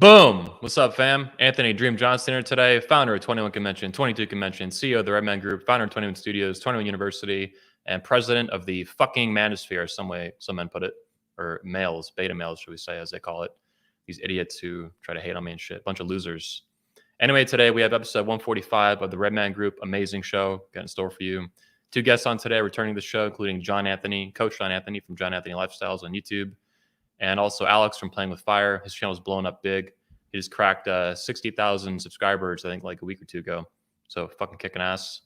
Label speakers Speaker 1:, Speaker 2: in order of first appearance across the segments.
Speaker 1: Boom! What's up, fam? Anthony Dream Johnson here today, founder of 21 Convention, 22 Convention, CEO of the Redman Group, founder of 21 Studios, 21 University, and president of the fucking manosphere, some men put it, or males, beta males, should we say, as they call it. These idiots who try to hate on me and shit. Bunch of losers. Anyway, today we have episode 145 of the Redman Group. Amazing show. Got in store for you. Two guests on today returning to the show, including John Anthony, Coach John Anthony from John Anthony Lifestyles on YouTube. And also Alex from Playing with Fire. His channel is blowing up big. He just cracked 60,000 subscribers, I think, like a week or two ago. So fucking kicking ass.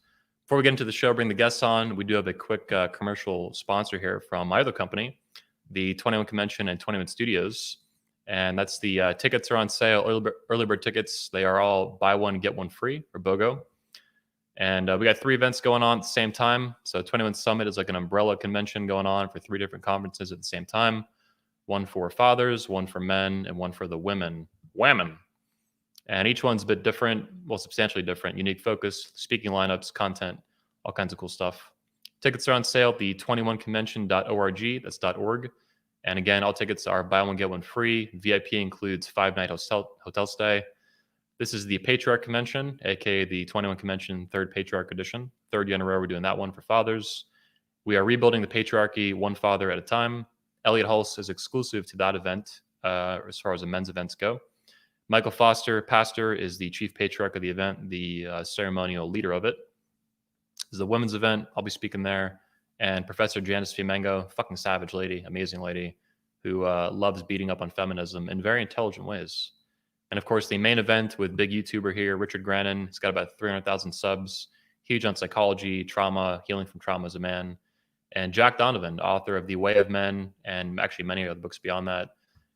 Speaker 1: Before we get into the show, bring the guests on. We do have a quick commercial sponsor here from my other company, the 21 Convention and 21 Studios. And that's the tickets are on sale, early bird tickets. They are all buy one, get one free, or BOGO. And we got 3 events going on at the same time. So 21 Summit is like an umbrella convention going on for 3 different conferences at the same time. One for fathers, one for men, and one for the women. And each one's a bit different, well, substantially different, unique focus, speaking lineups, content, all kinds of cool stuff. Tickets are on sale at the 21convention.org, that's .org. And again, all tickets are buy one, get one free. VIP includes 5-night hotel stay. This is the Patriarch Convention, aka the 21 Convention 3rd Patriarch Edition. 3rd year in a row, we're doing that one for fathers. We are rebuilding the patriarchy one father at a time. Elliot Hulse is exclusive to that event as far as the men's events go. Michael Foster, pastor, is the chief patriarch of the event, the ceremonial leader of it. This is the women's event. I'll be speaking there. And Professor Janice Fiamengo, fucking savage lady, amazing lady, who loves beating up on feminism in very intelligent ways. And of course, the main event with big YouTuber here, Richard Grannon. He's got about 300,000 subs, huge on psychology, trauma, healing from trauma as a man. And Jack Donovan, author of The Way of Men, and actually many other books beyond that,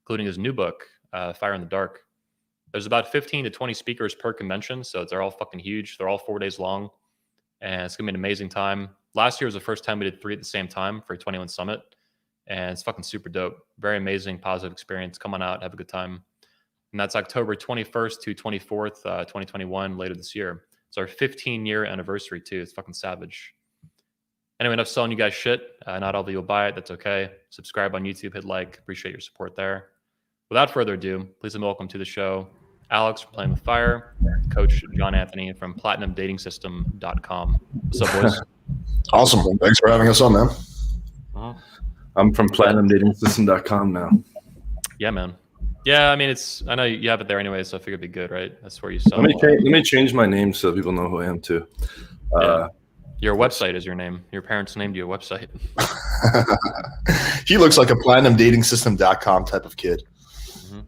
Speaker 1: including his new book, Fire in the Dark. There's about 15 to 20 speakers per convention, so they're all fucking huge. They're all 4 days long, and it's going to be an amazing time. Last year was the first time we did 3 at the same time for 21 Summit, and it's fucking super dope. Very amazing, positive experience. Come on out, have a good time. And that's October 21st to 24th, 2021, later this year. It's our 15-year anniversary, too. It's fucking savage. Anyway, enough selling you guys shit. Not all of you will buy it. That's okay. Subscribe on YouTube, hit like. Appreciate your support there. Without further ado, please and welcome to the show, Alex from Playing with Fire, Coach John Anthony from PlatinumDatingSystem.com. What's up, boys?
Speaker 2: Awesome. Thanks for having us on, man.
Speaker 3: I'm from PlatinumDatingSystem.com now.
Speaker 1: Yeah, man. Yeah, I mean, I know you have it there anyway, so I figured it'd be good, right? That's where you sell.
Speaker 3: Let me change my name so people know who I am too.
Speaker 1: Yeah. Your website is your name. Your parents named you a website.
Speaker 2: He looks like a PlatinumDatingSystem.com type of kid.
Speaker 1: Mm-hmm.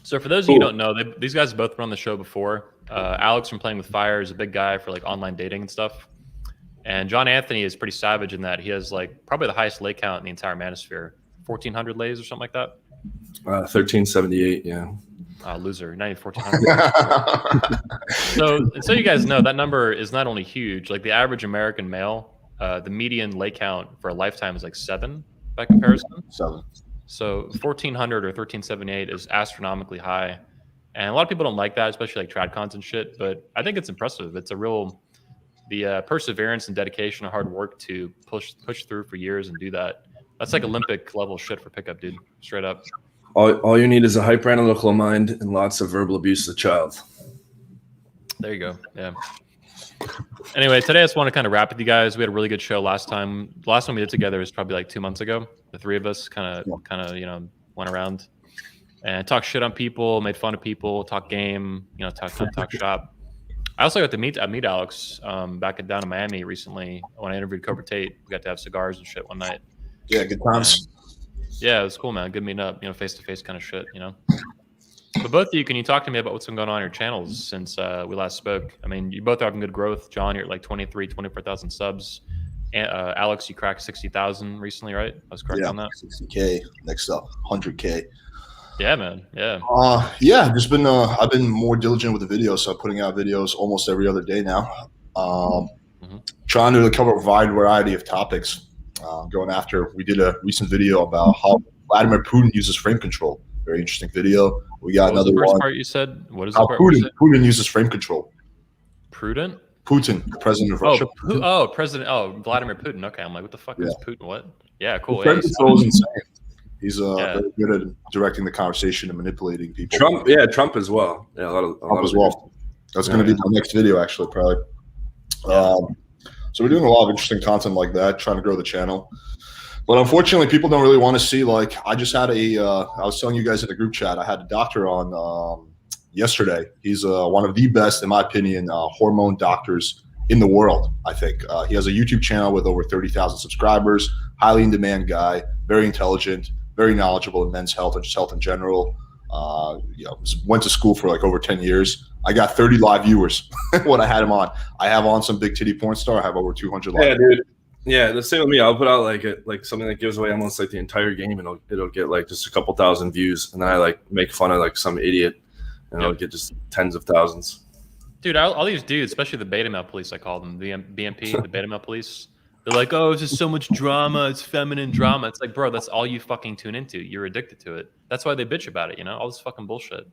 Speaker 1: So for those of you who don't know, these guys have both been on the show before. Alex from Playing with Fire is a big guy for like online dating and stuff. And John Anthony is pretty savage in that he has like probably the highest lay count in the entire manosphere. 1,400 lays or something like that?
Speaker 3: 1378, yeah.
Speaker 1: Loser, 1,400. So you guys know, that number is not only huge, like the average American male, the median lay count for a lifetime is like 7 by comparison.
Speaker 2: 7. So
Speaker 1: 1,400 or 1,378 is astronomically high. And a lot of people don't like that, especially like tradcons and shit, but I think it's impressive. It's a real, the perseverance and dedication and hard work to push through for years and do that. That's like Olympic level shit for pickup, dude. Straight up.
Speaker 3: All you need is a hyper-analytical mind and lots of verbal abuse as a child.
Speaker 1: There you go. Yeah. Anyway, today I just want to kind of wrap with you guys. We had a really good show last time. The last one we did together was probably like 2 months ago. The 3 of us kind of went around and talked shit on people, made fun of people, talk game, talk shop. I also got to meet Alex back down in Miami recently when I interviewed Cobra Tate. We got to have cigars and shit one night.
Speaker 2: Yeah, good times.
Speaker 1: Yeah, it was cool, man. Good meeting up, face-to-face kind of shit, But both of you, can you talk to me about what's been going on your channels since we last spoke? I mean, you both are having good growth. John, you're at like 24,000 subs. Alex, you cracked 60,000 recently, right? I was correct on that?
Speaker 2: 60K, next up, 100K.
Speaker 1: Yeah, man. Yeah.
Speaker 2: Just been I've been more diligent with the videos, so I'm putting out videos almost every other day now. Trying to cover a wide variety of topics. We did a recent video about how Vladimir Putin uses frame control. Very interesting video. We got another one.
Speaker 1: What was the first part you said? What is
Speaker 2: how
Speaker 1: the part
Speaker 2: Putin uses frame control.
Speaker 1: Prudent?
Speaker 2: Putin, the president of Russia.
Speaker 1: Vladimir Putin. Okay, I'm like, what the fuck is Putin? What? Yeah, cool.
Speaker 2: Frame control is insane. He's very good at directing the conversation and manipulating people.
Speaker 3: Trump as well. Yeah, a lot
Speaker 2: Trump
Speaker 3: of
Speaker 2: as well. That's going to be my next video, actually, probably. So we're doing a lot of interesting content like that, trying to grow the channel. But unfortunately, people don't really want to see, like, I just had I was telling you guys in the group chat, I had a doctor on yesterday. He's one of the best, in my opinion, hormone doctors in the world, I think. He has a YouTube channel with over 30,000 subscribers, highly in demand guy, very intelligent, very knowledgeable in men's health and just health in general. Went to school for like over 10 years. I got 30 live viewers when I had him on. I have on some big titty porn star. I have over 200 live viewers.
Speaker 3: Dude. Yeah, the same with me. I'll put out like something that gives away almost like the entire game, and it'll get like just a couple thousand views, and then I like make fun of like some idiot, and it'll get just tens of thousands.
Speaker 1: Dude, all these dudes, especially the beta male police, I call them, the BMP, the beta male police. They're like, oh, it's just so much drama. It's feminine drama. It's like, bro, that's all you fucking tune into. You're addicted to it. That's why they bitch about it, all this fucking bullshit.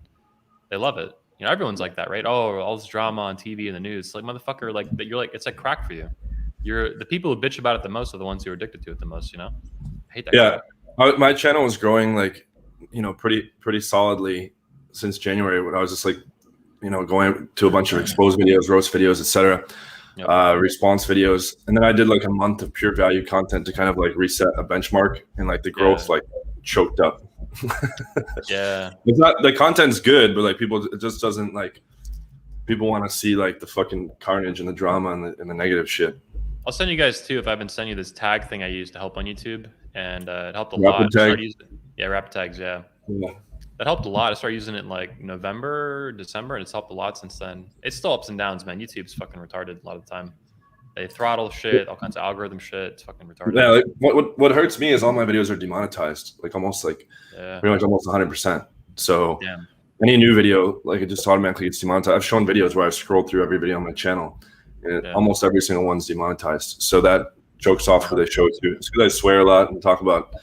Speaker 1: They love it. Everyone's like that, right? Oh, all this drama on TV and the news. It's like, motherfucker, like, you're like, it's like crack for you. The people who bitch about it the most are the ones who are addicted to it the most, I hate that.
Speaker 3: Yeah. My channel was growing like, pretty solidly since January, when I was just like, going to a bunch of exposed videos, roast videos, etc. Response videos, and then I did like a month of pure value content to kind of like reset a benchmark, and like the growth like choked up. It's not, the content's good, but like it just doesn't, like, people want to see like the fucking carnage and the drama and the negative shit.
Speaker 1: I'll send you guys too, if I've been sending you this tag thing I use to help on YouTube, and it helped a
Speaker 3: Rapid
Speaker 1: lot.
Speaker 3: tag.
Speaker 1: Rapid tags, yeah. That helped a lot. I started using it in like November, December, and it's helped a lot since then. It's still ups and downs, man. YouTube's fucking retarded a lot of the time. They throttle shit, all kinds of algorithm shit. It's fucking retarded.
Speaker 3: Yeah, like, what hurts me is all my videos are demonetized, like almost like pretty much almost 100%. So any new video, like, it just automatically gets demonetized. I've shown videos where I've scrolled through every video on my channel, and almost every single one's demonetized. So that jokes off who they show it to. It's because I swear a lot and talk about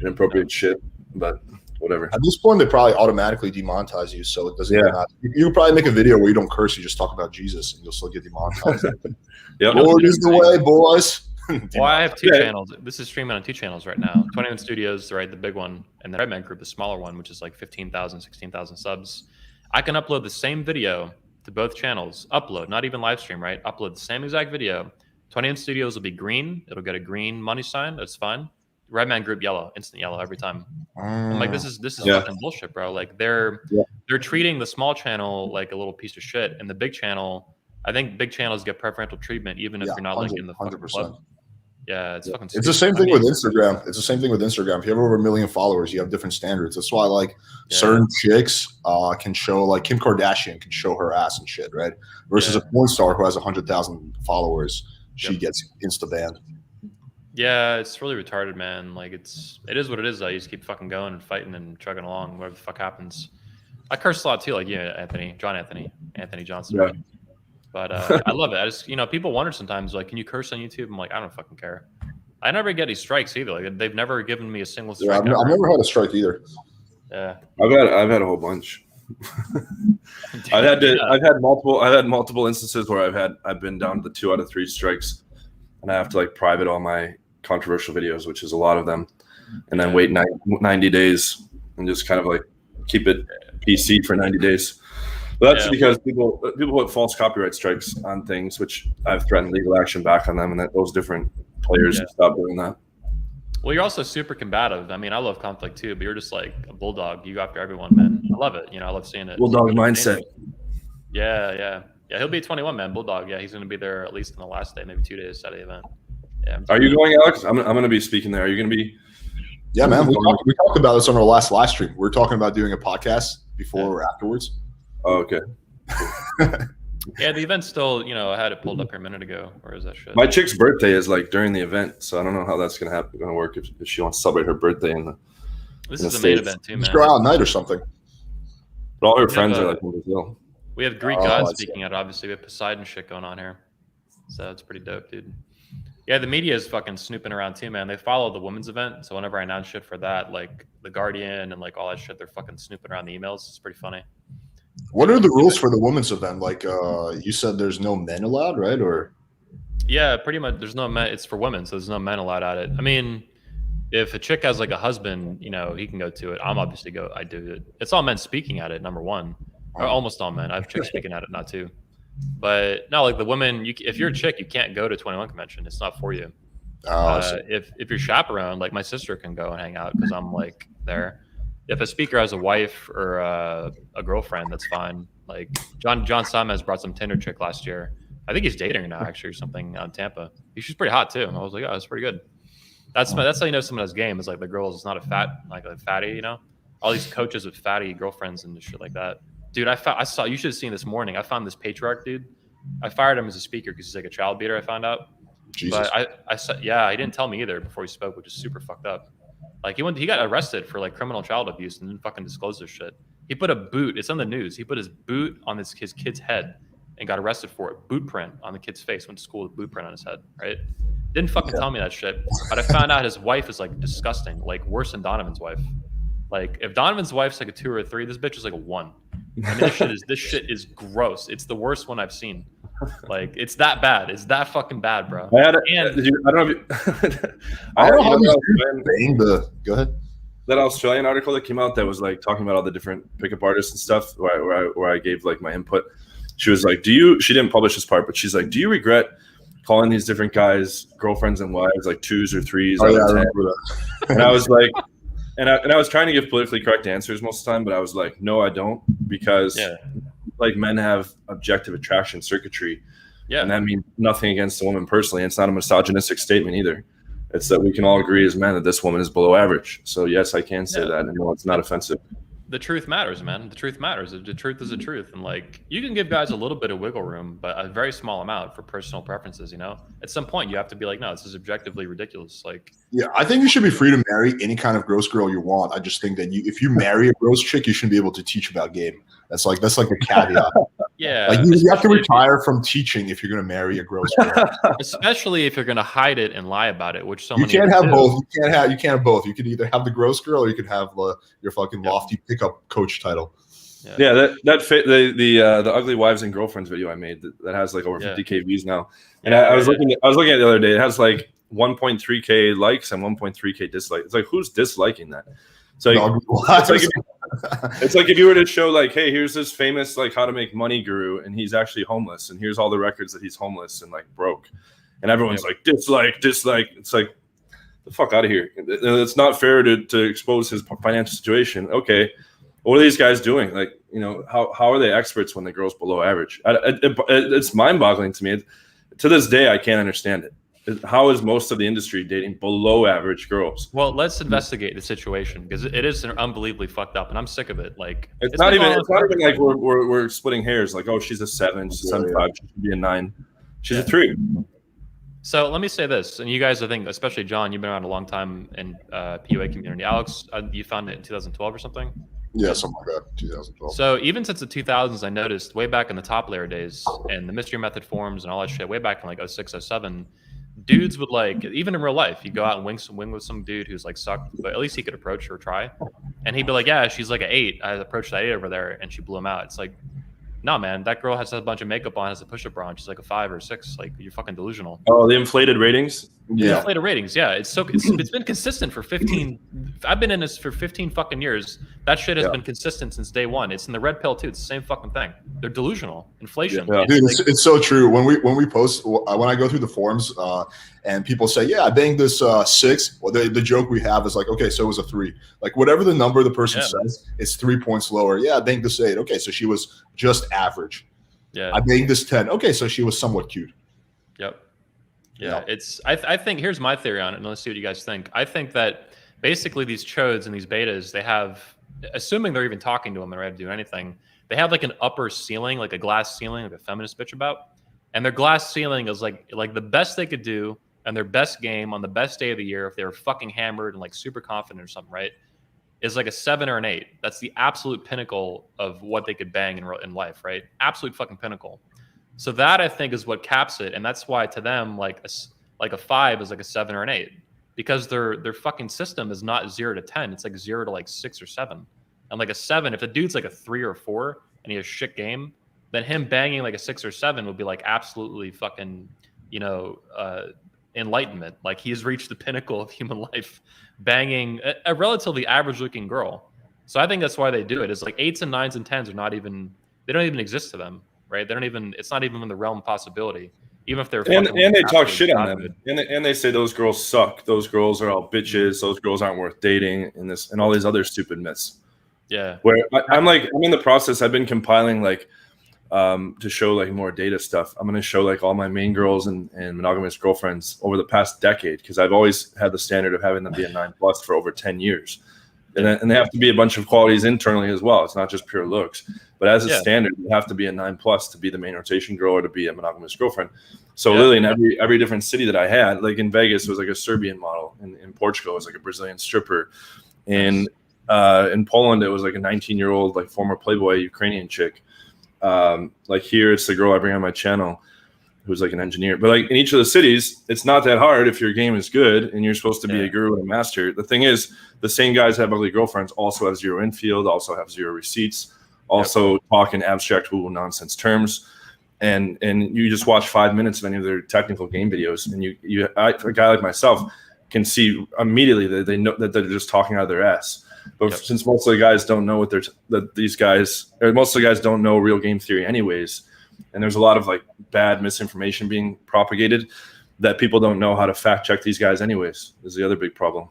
Speaker 3: inappropriate shit, but whatever.
Speaker 2: At this point, they probably automatically demonetize you, so it doesn't even matter. You could probably make a video where you don't curse, you just talk about Jesus, and you'll still get demonetized. Lord is the way, boys.
Speaker 1: Well, I have two channels. This is streaming on two channels right now. 21 Studios, right, the big one, and the Redman Group, the smaller one, which is like 15,000, 16,000 subs. I can upload the same video to both channels. Upload, not even live stream, right? Upload the same exact video. 21 Studios will be green. It'll get a green money sign. That's fine. Redman Group yellow, instant yellow every time. I'm like, this is fucking bullshit, bro. Like, they're treating the small channel like a little piece of shit, and the big channel, I think big channels get preferential treatment even if you're not linked in the fucking club. Yeah, it's fucking stupid.
Speaker 2: It's the same thing with Instagram. It's the same thing with Instagram. If you have over 1 million followers, you have different standards. That's why, like, certain chicks can show, like, Kim Kardashian can show her ass and shit, right? Versus a porn star who has 100,000 followers, she gets insta-banned.
Speaker 1: Yeah, it's really retarded, man. Like, it is what it is, though. You just keep fucking going and fighting and chugging along, whatever the fuck happens. I curse a lot, too, like you, Anthony Johnson.
Speaker 3: Yeah.
Speaker 1: But I love it. I just, people wonder sometimes, like, can you curse on YouTube? I'm like, I don't fucking care. I never get any strikes either. Like, they've never given me a single strike.
Speaker 2: I've never had a strike either.
Speaker 1: Yeah.
Speaker 3: I've had a whole bunch. I've had multiple instances where I've been down to the 2 out of 3 strikes, and I have to, like, private all my controversial videos, which is a lot of them, and then wait 90 days and just kind of like keep it PC for 90 days. But that's because people put false copyright strikes on things, which I've threatened legal action back on them, and that those different players stop doing that.
Speaker 1: Well, you're also super combative. I mean, I love conflict too, but you're just like a bulldog. You go after everyone, man. I love it. I love seeing it.
Speaker 3: Bulldog mindset.
Speaker 1: Yeah. He'll be 21, man. Bulldog. Yeah, he's going to be there at least on the last day, maybe 2 days out of the event. Yeah.
Speaker 3: Are you going, Alex? I'm going to be speaking there. Are you going to be?
Speaker 2: Yeah, man. We talked about this on our last live stream. We were talking about doing a podcast before or afterwards.
Speaker 3: Oh, okay.
Speaker 1: Yeah, the event's still, I had it pulled up here a minute ago. Where is that shit?
Speaker 3: My chick's birthday is like during the event, so I don't know how that's going to work if she wants to celebrate her birthday in the.
Speaker 1: This is the main event too, man.
Speaker 2: Just go out at night or something.
Speaker 3: But all her friends are like in Brazil.
Speaker 1: We have Greek gods speaking out. Obviously, we have Poseidon shit going on here, so it's pretty dope, dude. Yeah, the media is fucking snooping around too, man. They follow the women's event, so whenever I announce shit for that, like the Guardian and like all that shit, they're fucking snooping around the emails. It's pretty funny.
Speaker 2: What are the rules for the women's event? Like, you said there's no men allowed, right? Or
Speaker 1: yeah, pretty much. There's no men. It's for women, so there's no men allowed at it. I mean, if a chick has like a husband, you know, he can go to it. I do it. It's all men speaking at it. Number one, or almost all men. I have chicks speaking at it, not too. But no, like the women, if you're a chick, you can't go to 21 convention. It's not for you. If you're chaperone, like my sister can go and hang out because I'm like there. If a speaker has a wife or a girlfriend, that's fine. Like John Simez brought some Tinder chick last year. I think he's dating her now, actually, or something on Tampa. She's pretty hot too. And I was like, oh, that's pretty good. That's how you know someone has game. Is like the girl is not a fatty, you know. All these coaches with fatty girlfriends and shit like that. Dude, I saw. You should have seen this morning. I found this patriarch dude. I fired him as a speaker because he's like a child beater. I found out.
Speaker 2: Jesus.
Speaker 1: But I said, yeah, he didn't tell me either before he spoke, which is super fucked up. Like he got arrested for like criminal child abuse and didn't fucking disclose this shit. He put a boot. It's on the news. He put his boot on his kid's head and got arrested for it. Boot print on the kid's face. Went to school with boot print on his head. Right? Didn't fucking tell me that shit. But I found out his wife is like disgusting. Like worse than Donovan's wife. Like if Donovan's wife's like a 2 or a 3, this bitch is like a 1. And this shit is gross. It's the worst one I've seen. Like it's that bad. It's that fucking bad, bro.
Speaker 3: I don't know
Speaker 2: Go ahead.
Speaker 3: That Australian article that came out that was like talking about all the different pickup artists and stuff where I gave like my input. She was like, she didn't publish this part, but she's like, do you regret calling these different guys girlfriends and wives like 2s or 3s?
Speaker 2: Oh, yeah, I remember that.
Speaker 3: And I was like, and I was trying to give politically correct answers most of the time, but I was like, no, I don't, because like men have objective attraction circuitry. Yeah. And that means nothing against the woman personally. It's not a misogynistic statement either. It's that we can all agree as men that this woman is below average. So yes, I can say that, and no, it's not offensive.
Speaker 1: The truth matters, man. The truth matters. The truth is the truth. And like, you can give guys a little bit of wiggle room, but a very small amount for personal preferences, you know? At some point you have to be like, no, this is objectively ridiculous. Like,
Speaker 2: yeah, I think you should be free to marry any kind of gross girl you want. I just think that if you marry a gross chick, you shouldn't be able to teach about game. That's like a caveat.
Speaker 1: Yeah.
Speaker 2: Like you have to retire from teaching if you're going to marry a gross girl.
Speaker 1: Especially if you're going to hide it and lie about it, which
Speaker 2: you can't have both. You can't have both. You can either have the gross girl or you can have your fucking lofty pickup coach title.
Speaker 3: Yeah, the ugly wives and girlfriends video I made that has like over 50K views now. And I was looking at it the other day. It has like 1.3K likes and 1.3K dislikes. It's like, who's disliking that? So it's like if you were to show like, hey, here's this famous like how to make money guru, and he's actually homeless, and here's all the records that he's homeless and like broke, and everyone's like dislike. It's like the fuck out of here. It's not fair to expose his financial situation. Okay, what are these guys doing? Like, you know, how are they experts when the girl's below average? It's mind-boggling to me. To this day, I can't understand it. How is most of the industry dating below average girls?
Speaker 1: Well, let's investigate the situation because it is unbelievably fucked up, and I'm sick of it. Like
Speaker 3: it's not even like we're splitting hairs. Like, oh, she's a 7, she's a 7.5, she should be a 9, she's a 3.
Speaker 1: So let me say this, and you guys, I think, especially John, you've been around a long time in PUA community. Alex, you found it in 2012 or something?
Speaker 2: Yeah, something like that, 2012.
Speaker 1: So even since the 2000s, I noticed way back in the top layer days and the mystery method forums and all that shit, way back in like 06, 07, dudes would like, even in real life, you go out and wing with some dude who's like sucked, but at least he could approach her or try. And he'd be like, yeah, she's like an 8. I approached that 8 over there and she blew him out. It's like, no, man, that girl has a bunch of makeup on, has a push-up bra on. She's like a 5 or 6. Like, you're fucking delusional.
Speaker 3: Oh, the inflated ratings?
Speaker 1: Yeah. Inflated ratings, yeah. It's been consistent for 15. I've been in this for 15 fucking years. That shit has been consistent since day one. It's in the red pill too. It's the same fucking thing. They're delusional. Inflation.
Speaker 2: Yeah. Dude, it's so true. When we post, when I go through the forums and people say, yeah, I banged this 6. Well, the joke we have is like, okay, so it was a 3. Like whatever the number the person says, it's 3 points lower. Yeah, I banged this 8. Okay, so she was just average.
Speaker 1: Yeah.
Speaker 2: I banged this 10. Okay, so she was somewhat cute.
Speaker 1: Yep. Yeah, it's. I think here's my theory on it, and let's see what you guys think. I think that basically these chodes and these betas, they have, assuming they're even talking to them and ready to do anything, they have like an upper ceiling, like a glass ceiling, like a feminist bitch about, and their glass ceiling is like the best they could do and their best game on the best day of the year if they were fucking hammered and like super confident or something, right? Is like a 7 or an 8. That's the absolute pinnacle of what they could bang in life, right? Absolute fucking pinnacle. So that I think is what caps it, and that's why to them like a 5 is like a 7 or an 8, because their fucking system is not 0 to 10. It's like 0 to like 6 or 7, and like a 7. If the dude's like a 3 or 4 and he has shit game, then him banging like a 6 or 7 would be like absolutely fucking, you know, enlightenment. Like he's reached the pinnacle of human life, banging a relatively average-looking girl. So I think that's why they do it. It's like 8s and 9s and 10s are not even, they don't even exist to them, right? They don't even, it's not even in the realm of possibility. Even if they're
Speaker 3: and they talk
Speaker 1: absolutely
Speaker 3: shit on them,
Speaker 1: good.
Speaker 3: and they say those girls suck. Those girls are all bitches. Those girls aren't worth dating, and this and all these other stupid myths.
Speaker 1: Yeah.
Speaker 3: Where I'm in the process. I've been compiling like to show like more data stuff. I'm going to show like all my main girls and monogamous girlfriends over the past decade, because I've always had the standard of having them be a 9+ for over 10 years. And they have to be a bunch of qualities internally as well. It's not just pure looks, but as a standard, you have to be a 9+ to be the main rotation girl or to be a monogamous girlfriend. So literally in every different city that I had, like in Vegas, it was like a Serbian model. In Portugal, it was like a Brazilian stripper. In Poland, it was like a 19-year-old, like former Playboy Ukrainian chick. Like here, it's the girl I bring on my channel who's like an engineer. But like in each of the cities, it's not that hard if your game is good and you're supposed to be a guru and a master. The thing is, the same guys have ugly girlfriends also have zero infield, also have zero receipts, also talk in abstract woo nonsense terms. And you just watch 5 minutes of any of their technical game videos, and a guy like myself can see immediately that they know that they're just talking out of their ass. But since most of the guys don't know most of the guys don't know real game theory anyways, and there's a lot of like bad misinformation being propagated, that people don't know how to fact check these guys anyways, is the other big problem.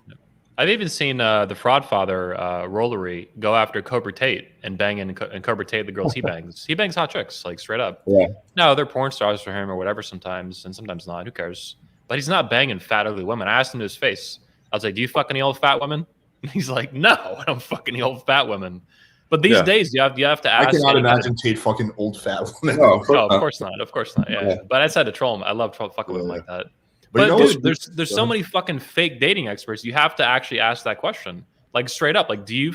Speaker 1: I've even seen the Fraud Father Rollery go after Cobra Tate and bang and Cobra Tate the girls he bangs. He bangs hot chicks, like straight up. Yeah. No, they're porn stars for him or whatever sometimes, and sometimes not. Who cares? But he's not banging fat, ugly women. I asked him to his face. I was like, "Do you fuck any old fat women?" And he's like, "No, I don't fuck any old fat women." But these days, you have to ask.
Speaker 2: I cannot imagine Tate fucking old fat women.
Speaker 1: No, of course not. Of course not. Yeah. But I said to troll him. I love fucking women like that. But dude, there's so many fucking fake dating experts. You have to actually ask that question, like straight up. Like, do you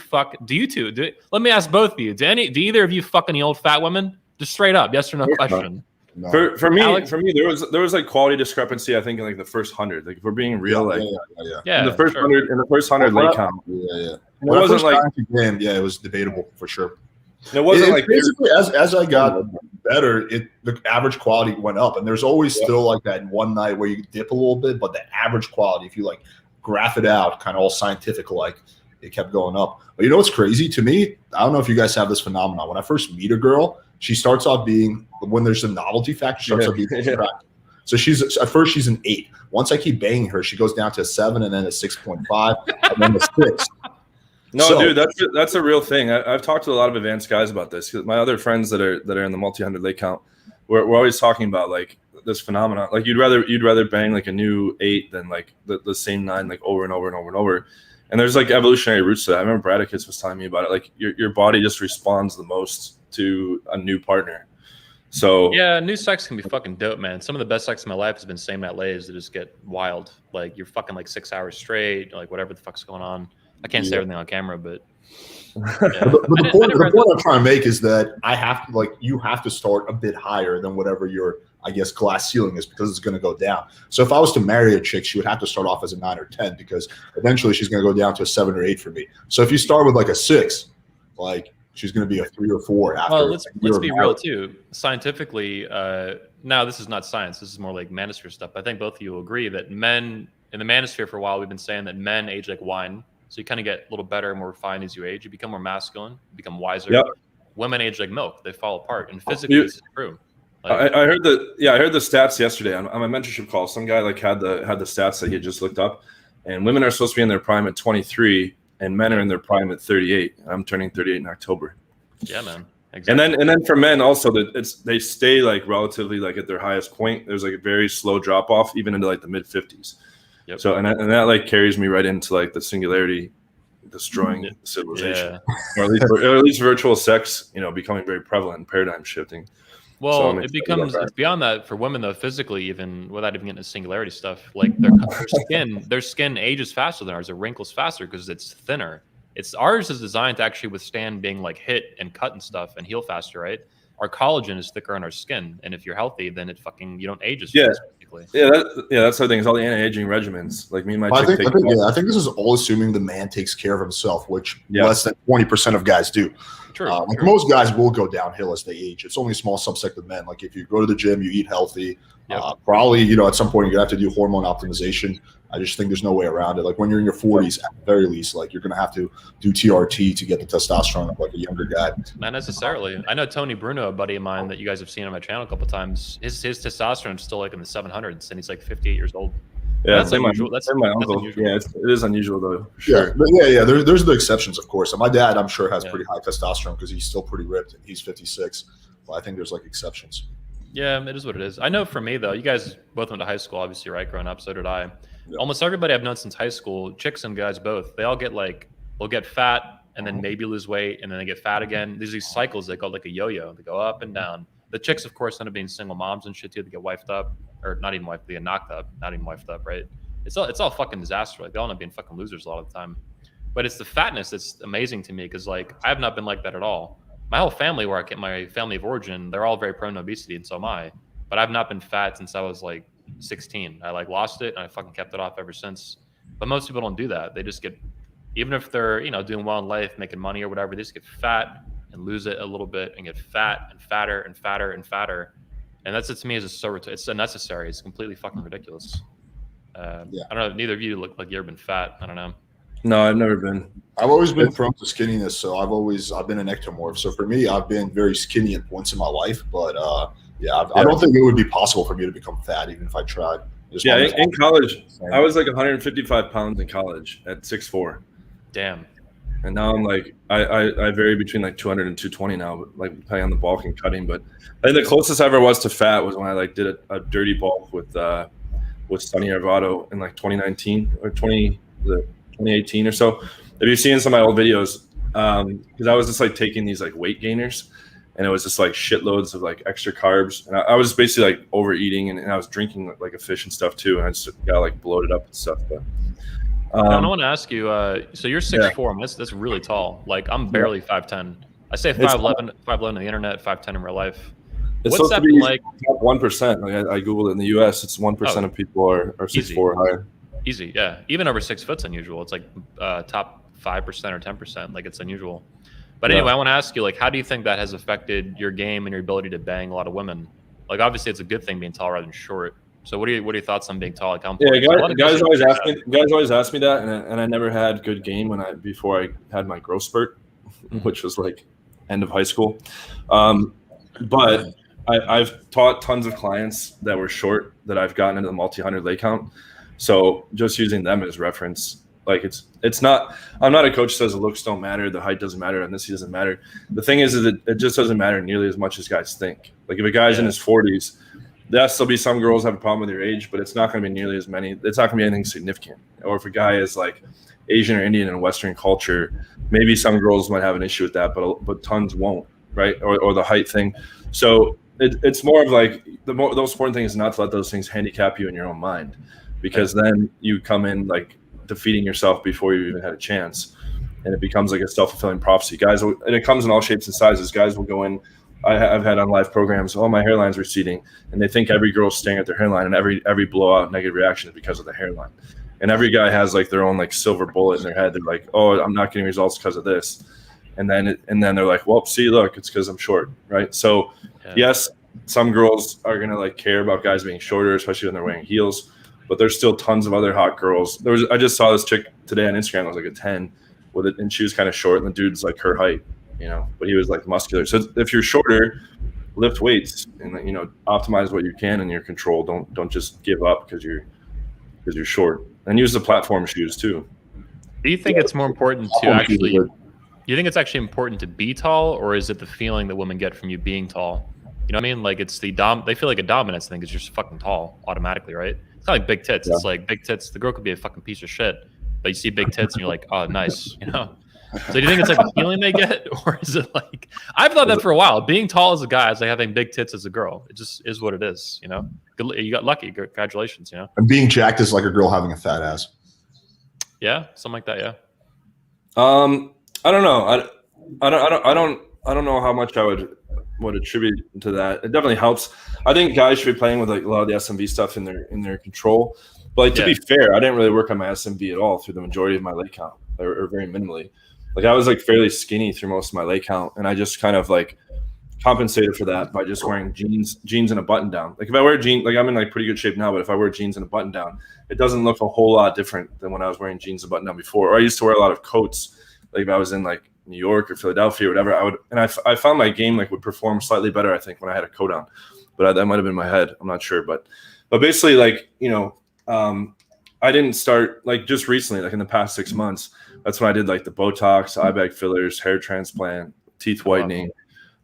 Speaker 1: two? Let me ask both of you. Do either of you fuck any old fat women? Just straight up, yes or no question.
Speaker 2: No.
Speaker 3: For me, Alex, there was like quality discrepancy. I think in like the first 100. Like if we're being real, in the first 100 late count.
Speaker 2: It wasn't like it was debatable for sure.
Speaker 3: It wasn't like
Speaker 2: basically as I got better, the average quality went up, and there's always still like that one night where you dip a little bit, but the average quality, if you like graph it out, kind of all scientific, like it kept going up. But you know what's crazy to me? I don't know if you guys have this phenomenon. When I first meet a girl, she starts off being, when there's a novelty factor, she starts off being attractive. So at first she's an 8. Once I keep banging her, she goes down to a 7, and then a 6.5, and then a 6.
Speaker 3: No, dude, that's a real thing. I've talked to a lot of advanced guys about this. My other friends that are in the multi-hundred late count, we're always talking about like this phenomenon. Like you'd rather bang like a new 8 than like the same 9 like over and over and over and over. And there's like evolutionary roots to that. I remember Bradicus was telling me about it. Like your body just responds the most to a new partner. So
Speaker 1: yeah, new sex can be fucking dope, man. Some of the best sex in my life has been same night lays that just get wild. Like you're fucking like 6 hours straight, like whatever the fuck's going on. I can't say everything on camera, but
Speaker 2: the point I'm trying to make is that you have to start a bit higher than whatever your, I guess, glass ceiling is, because it's going to go down. So if I was to marry a chick, she would have to start off as a 9 or 10, because eventually she's going to go down to a 7 or 8 for me. So if you start with like a 6, like she's going to be a 3 or 4 after.
Speaker 1: Well, let's be real too. Scientifically, now this is not science. This is more like manosphere stuff. I think both of you will agree that men in the manosphere for a while, we've been saying that men age like wine. So you kind of get a little better, more refined as you age. You become more masculine, you become wiser. Yep. Women age like milk; they fall apart. And physically, this is true. Like,
Speaker 3: I heard the stats yesterday on my mentorship call. Some guy like had the stats that he had just looked up, and women are supposed to be in their prime at 23, and men are in their prime at 38. I'm turning 38 in October.
Speaker 1: Yeah, man. Exactly.
Speaker 3: And then for men also, they stay like relatively like at their highest point. There's like a very slow drop off, even into like the mid 50s. Yep. So and that like carries me right into like the singularity destroying civilization, or at least virtual sex, becoming very prevalent, paradigm shifting.
Speaker 1: Well, it's beyond that for women though. Physically, even without even getting into singularity stuff, like their skin ages faster than ours. It wrinkles faster because it's thinner. Ours is designed to actually withstand being like hit and cut and stuff and heal faster, right? Our collagen is thicker on our skin, and if you're healthy, then you don't age as fast. basically.
Speaker 3: Yeah, that's the thing. It's all the anti-aging regimens. Like me and my
Speaker 2: I
Speaker 3: chick
Speaker 2: think this is all assuming the man takes care of himself, which less than 20% of guys do.
Speaker 1: True,
Speaker 2: like
Speaker 1: true.
Speaker 2: most guys will go downhill as they age. It's only a small subsect of men. Like if you go to the gym, you eat healthy, probably, you know, at some point you're gonna have to do hormone optimization. I just think there's no way around it. Like when you're in your 40s, at the very least, like you're gonna have to do TRT to get the testosterone of like a younger guy.
Speaker 1: Not necessarily. I know Tony Bruno, a buddy of mine that you guys have seen on my channel a couple times. His testosterone is still like in the 700s, and he's like 58 years old.
Speaker 3: Yeah,
Speaker 1: that's unusual. That's
Speaker 3: my uncle.
Speaker 1: unusual.
Speaker 3: Yeah, it is unusual though. Sure.
Speaker 2: Yeah, but yeah. There's the exceptions, of course. And my dad, I'm sure, has pretty high testosterone because he's still pretty ripped. And he's 56. But I think there's like exceptions.
Speaker 1: Yeah, it is what it is. I know for me though, you guys both went to high school, obviously, right? Growing up, so did I. Yeah. Almost everybody I've known since high school, chicks and guys both, they all get like, they'll get fat and then maybe lose weight and then they get fat again. There's these cycles they call like a yo-yo. They go up and down. The chicks, of course, end up being single moms and shit too. They get wifed up, or not even wifed, they get knocked up, not even wifed up, right? It's all fucking disaster. Like they all end up being fucking losers a lot of the time. But it's the fatness that's amazing to me because like I have not been like that at all. My whole family, where I get my family of origin, they're all very prone to obesity, and so am I. But I've not been fat since I was like 16. I like lost it and I fucking kept it off ever since. But most people don't do that. They just get, even if they're, you know, doing well in life, making money or whatever, they just get fat and lose it a little bit and get fat and fatter and fatter and fatter. And that's it to me is it's unnecessary. It's completely fucking ridiculous. I don't know. Neither of you look like you've ever been fat. I don't know.
Speaker 3: No, I've never been.
Speaker 2: I've always been prone to skinniness, so I've been an ectomorph. So for me, I've been very skinny at points in my life, but I don't think it would be possible for me to become fat even if I tried.
Speaker 3: In college, I was like 155 pounds in college at 6'4".
Speaker 1: Damn.
Speaker 3: And now I'm like, I vary between like 200 and 220 now, but like depending on the bulk and cutting. But I think the closest I ever was to fat was when I like did a dirty bulk with Sonny Arvado in like 2019 or 2018 or so. Have you seen some of my old videos? Because I was just like taking these like weight gainers, and it was just like shitloads of like extra carbs, and I was basically like overeating, and I was drinking like a fish and stuff too, and I just got like bloated up and stuff. But
Speaker 1: I want to ask you. So you're 6'4". That's really tall. Like I'm barely 5'10". I say 5'11" on the internet, 5'10" in real life. What's that been like?
Speaker 3: 1%. Like I googled it in the U.S. It's 1% of people are 6'4" higher.
Speaker 1: Easy, yeah. Even over 6 foot's unusual. It's like top 5% or 10%. Like it's unusual. But anyway, I want to ask you, like, how do you think that has affected your game and your ability to bang a lot of women? Like, obviously, it's a good thing being tall rather than short. So, what are your thoughts on being tall? Like,
Speaker 3: guys always ask me that, and I never had good game before I had my growth spurt, which was like end of high school. But I've taught tons of clients that were short that I've gotten into the multi-hundred leg count. So just using them as reference, like it's not, I'm not a coach who says the looks don't matter, the height doesn't matter, and this doesn't matter. The thing is that it just doesn't matter nearly as much as guys think. Like if a guy's in his 40s, there'll still be some girls have a problem with your age, but it's not going to be nearly as many. It's not going to be anything significant. Or if a guy is like Asian or Indian in Western culture, maybe some girls might have an issue with that, but tons won't, right? Or the height thing. So it's more of like the most important thing is not to let those things handicap you in your own mind. Because then you come in like defeating yourself before you even had a chance, and it becomes like a self-fulfilling prophecy. Guys, and it comes in all shapes and sizes. Guys will go in. I've had on live programs. Oh, my hairline's receding, and they think every girl's staring at their hairline, and every blowout negative reaction is because of the hairline. And every guy has like their own like silver bullet in their head. They're like, oh, I'm not getting results because of this, and then they're like, well, see, look, it's because I'm short, right? So, yes, some girls are gonna like care about guys being shorter, especially when they're wearing heels. But there's still tons of other hot girls. I just saw this chick today on Instagram. It was like a 10 with it, and she was kind of short, and the dude's like her height, you know, but he was like muscular. So if you're shorter, lift weights and, you know, optimize what you can in your control. Don't just give up because you're short, and use the platform shoes too.
Speaker 1: Do you think it's more important to actually? Do you think it's actually important to be tall, or is it the feeling that women get from you being tall? You know what I mean? Like it's they feel like a dominance thing because you're just fucking tall automatically, right? It's not like big tits. It's like big tits. The girl could be a fucking piece of shit, but you see big tits and you're like, oh, nice, you know? So do you think it's like the feeling they get, or is it like, I've thought that for a while. Being tall as a guy is like having big tits as a girl. It just is what it is, you know? You got lucky. Congratulations, you know?
Speaker 2: And being jacked is like a girl having a fat ass.
Speaker 1: Yeah, something like that, yeah.
Speaker 3: I don't know. I don't know how much I would would attribute to that. It definitely helps. I think guys should be playing with like a lot of the SMV stuff in their control. But like, to be fair, I didn't really work on my SMV at all through the majority of my leg count, or very minimally. Like I was like fairly skinny through most of my leg count, and I just kind of like compensated for that by just wearing jeans and a button down. Like if I wear jeans, like I'm in like pretty good shape now, but if I wear jeans and a button down, it doesn't look a whole lot different than when I was wearing jeans and button down before. Or I used to wear a lot of coats. Like if I was in like New York or Philadelphia or whatever, I found my game like would perform slightly better, I think, when I had a coat on. But that might have been my head. I'm not sure. But basically, like, you know, I didn't start like just recently, like in the past 6 months. That's when I did like the Botox, eye bag fillers, hair transplant, teeth whitening.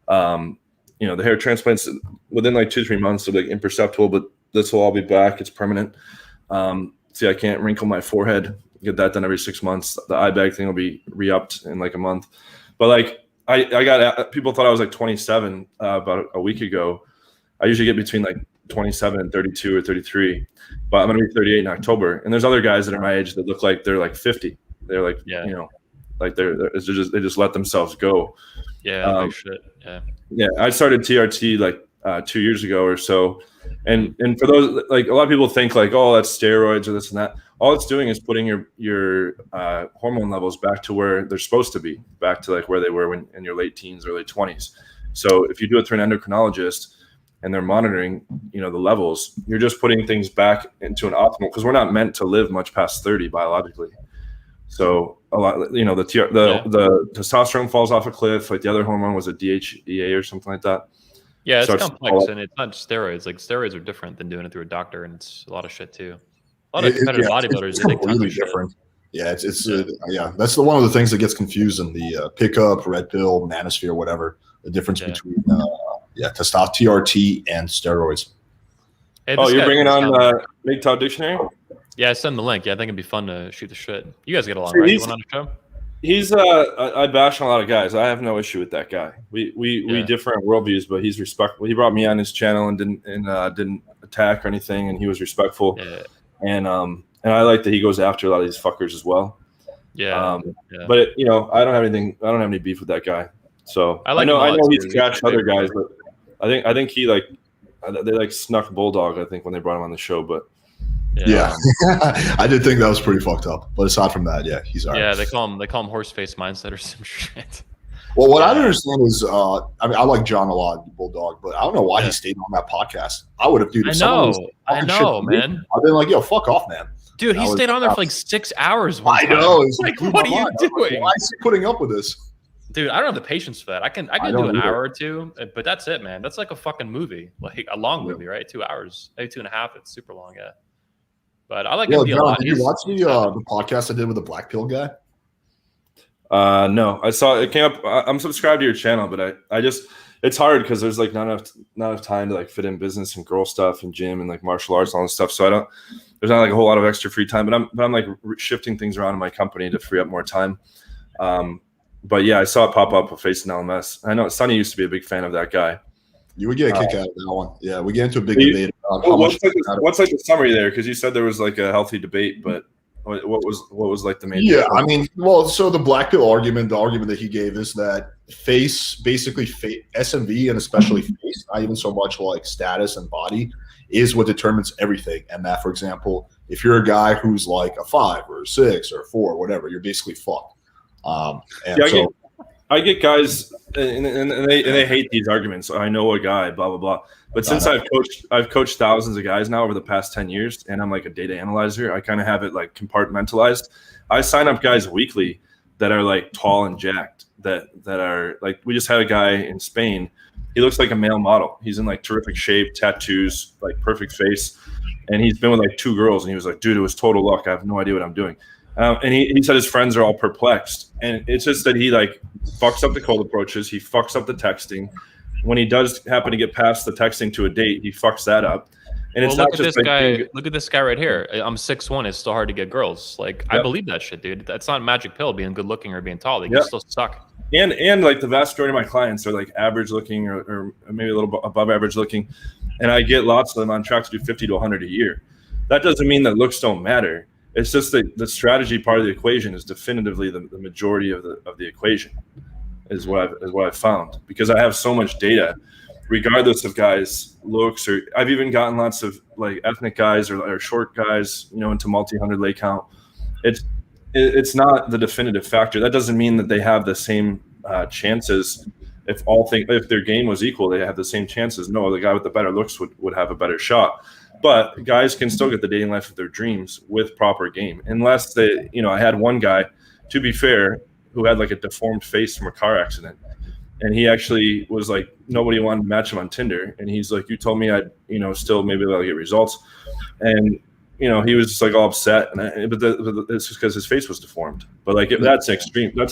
Speaker 3: You know, the hair transplants within like 2-3 months are like imperceptible, but this will all be back. It's permanent. See, I can't wrinkle my forehead. Get that done every 6 months. The eye bag thing will be re-upped in like a month. But like I got, people thought I was like 27 about a week ago. I usually get between like 27 and 32 or 33, but I'm going to be 38 in October. And there's other guys that are my age that look like they're like 50. They're like, you know, like they just let themselves go.
Speaker 1: Yeah.
Speaker 3: Yeah. I started TRT like 2 years ago or so. And for those, like a lot of people think like, oh, that's steroids or this and that. All it's doing is putting your hormone levels back to where they're supposed to be, back to like where they were when in your late teens, early 20s. So if you do it through an endocrinologist and they're monitoring, you know, the levels, you're just putting things back into an optimal, because we're not meant to live much past 30 biologically. So a lot, you know, the testosterone falls off a cliff. Like the other hormone was a DHEA or something like that.
Speaker 1: Yeah, it's complex, and it's not just steroids. Like steroids are different than doing it through a doctor, and it's a lot of shit too. A lot of competitive bodybuilders,
Speaker 2: it's completely different. Yeah, it's that's one of the things that gets confused in the pickup, red pill, manosphere, whatever. The difference between testosterone, TRT, and steroids.
Speaker 1: Hey,
Speaker 3: you're bringing on MGTOW dictionary?
Speaker 1: Yeah, send the link. Yeah, I think it'd be fun to shoot the shit. You guys get along, right? You went on the show?
Speaker 3: He's I bash on a lot of guys. I have no issue with that guy. We differ in worldviews, but he's respectful. He brought me on his channel and didn't attack or anything, and he was respectful. Yeah. And I like that he goes after a lot of these fuckers as well. Yeah. But you know, I don't have any beef with that guy. So I know he's scratched other guys, but I think he like they like snuck Bulldog, I think, when they brought him on the show, but
Speaker 2: yeah. I did think that was pretty fucked up. But aside from that, yeah, he's all right.
Speaker 1: Yeah, they call him horse face mindset or some shit.
Speaker 2: Well, what I don't understand is, I mean, I like John a lot, Bulldog, but I don't know why he stayed on that podcast. I would have, dude.
Speaker 1: I know, man.
Speaker 2: I've been like, yo, fuck off, man.
Speaker 1: Dude, he stayed on there for like 6 hours.
Speaker 2: I know. It's
Speaker 1: like, what are you doing?
Speaker 2: Why is he putting up with this?
Speaker 1: Dude, I don't have the patience for that. I can do an hour or two, but that's it, man. That's like a fucking movie, like a long movie, right? 2 hours, maybe 2.5. It's super long, yeah. But I like him a lot.
Speaker 2: Did you watch the podcast I did with the Black Pill guy?
Speaker 3: No, I saw it came up. I'm subscribed to your channel, but I just, it's hard because there's like not enough time to like fit in business and girl stuff and gym and like martial arts and all this stuff. So there's not like a whole lot of extra free time, but I'm like shifting things around in my company to free up more time. But yeah, I saw it pop up with Face and LMS. I know Sonny used to be a big fan of that guy.
Speaker 2: You would get a kick out of that one. Yeah, we get into a big debate about
Speaker 3: what's like the summary there? Because you said there was like a healthy debate, but what was like the main?
Speaker 2: Yeah, I mean, well, so the Black Pill argument, the argument that he gave is that basically SMV and especially face, not even so much like status and body, is what determines everything. And that, for example, if you're a guy who's like a 5 or a 6 or a 4, whatever, you're basically fucked.
Speaker 3: I get guys and they hate these arguments. I know a guy, blah blah blah. But since I've coached thousands of guys now over the past 10 years, and I'm like a data analyzer, I kind of have it like compartmentalized. I sign up guys weekly that are like tall and jacked, that are like, we just had a guy in Spain. He looks like a male model. He's in like terrific shape, tattoos, like perfect face, and he's been with like 2 girls. And he was like, dude, it was total luck. I have no idea what I'm doing. And he said his friends are all perplexed, and it's just that he like fucks up the cold approaches. He fucks up the texting. When he does happen to get past the texting to a date, he fucks that up. And it's not just
Speaker 1: this guy. Look at this guy right here. I'm 6'1". It's still hard to get girls. Like, I believe that shit, dude. That's not a magic pill, being good looking or being tall. They can still suck.
Speaker 3: And like the vast majority of my clients are like average looking or maybe a little above average looking, and I get lots of them on track to do 50 to 100 a year. That doesn't mean that looks don't matter. It's just that the strategy part of the equation is definitively the majority of the equation. is what I've found, because I have so much data, regardless of guys' looks, or I've even gotten lots of like ethnic guys or short guys, into multi-hundred lay count. It's not the definitive factor. That doesn't mean that they have the same chances. If their game was equal, they have the same chances. No, the guy with the better looks would have a better shot. But guys can still get the dating life of their dreams with proper game, unless they, I had one guy, to be fair, who had like a deformed face from a car accident. And he actually was like, nobody wanted to match him on Tinder. And he's like, you told me I'd, still maybe I'll get results. And, he was just like all upset. But it's just because his face was deformed. But like, that's an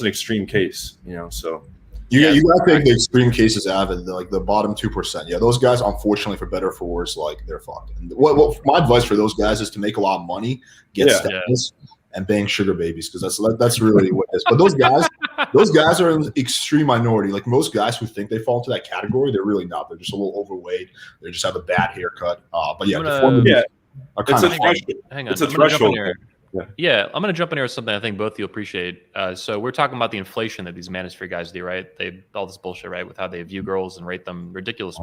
Speaker 3: extreme case, so.
Speaker 2: You got to take the extreme cases out of it, like the bottom 2%. Yeah, those guys, unfortunately, for better or for worse, like they're fucked. And what my advice for those guys is to make a lot of money, get status, and bang sugar babies, because that's really what it is. But those guys are an extreme minority. Like most guys who think they fall into that category, they're really not. They're just a little overweight. They just have a bad haircut. But yeah, deformities are kind of
Speaker 1: hang on.
Speaker 3: It's a threshold.
Speaker 1: Yeah, I'm going to jump in here with something I think both of you appreciate. So we're talking about the inflation that these manosphere guys do, right? They all this bullshit, right, with how they view girls and rate them ridiculous,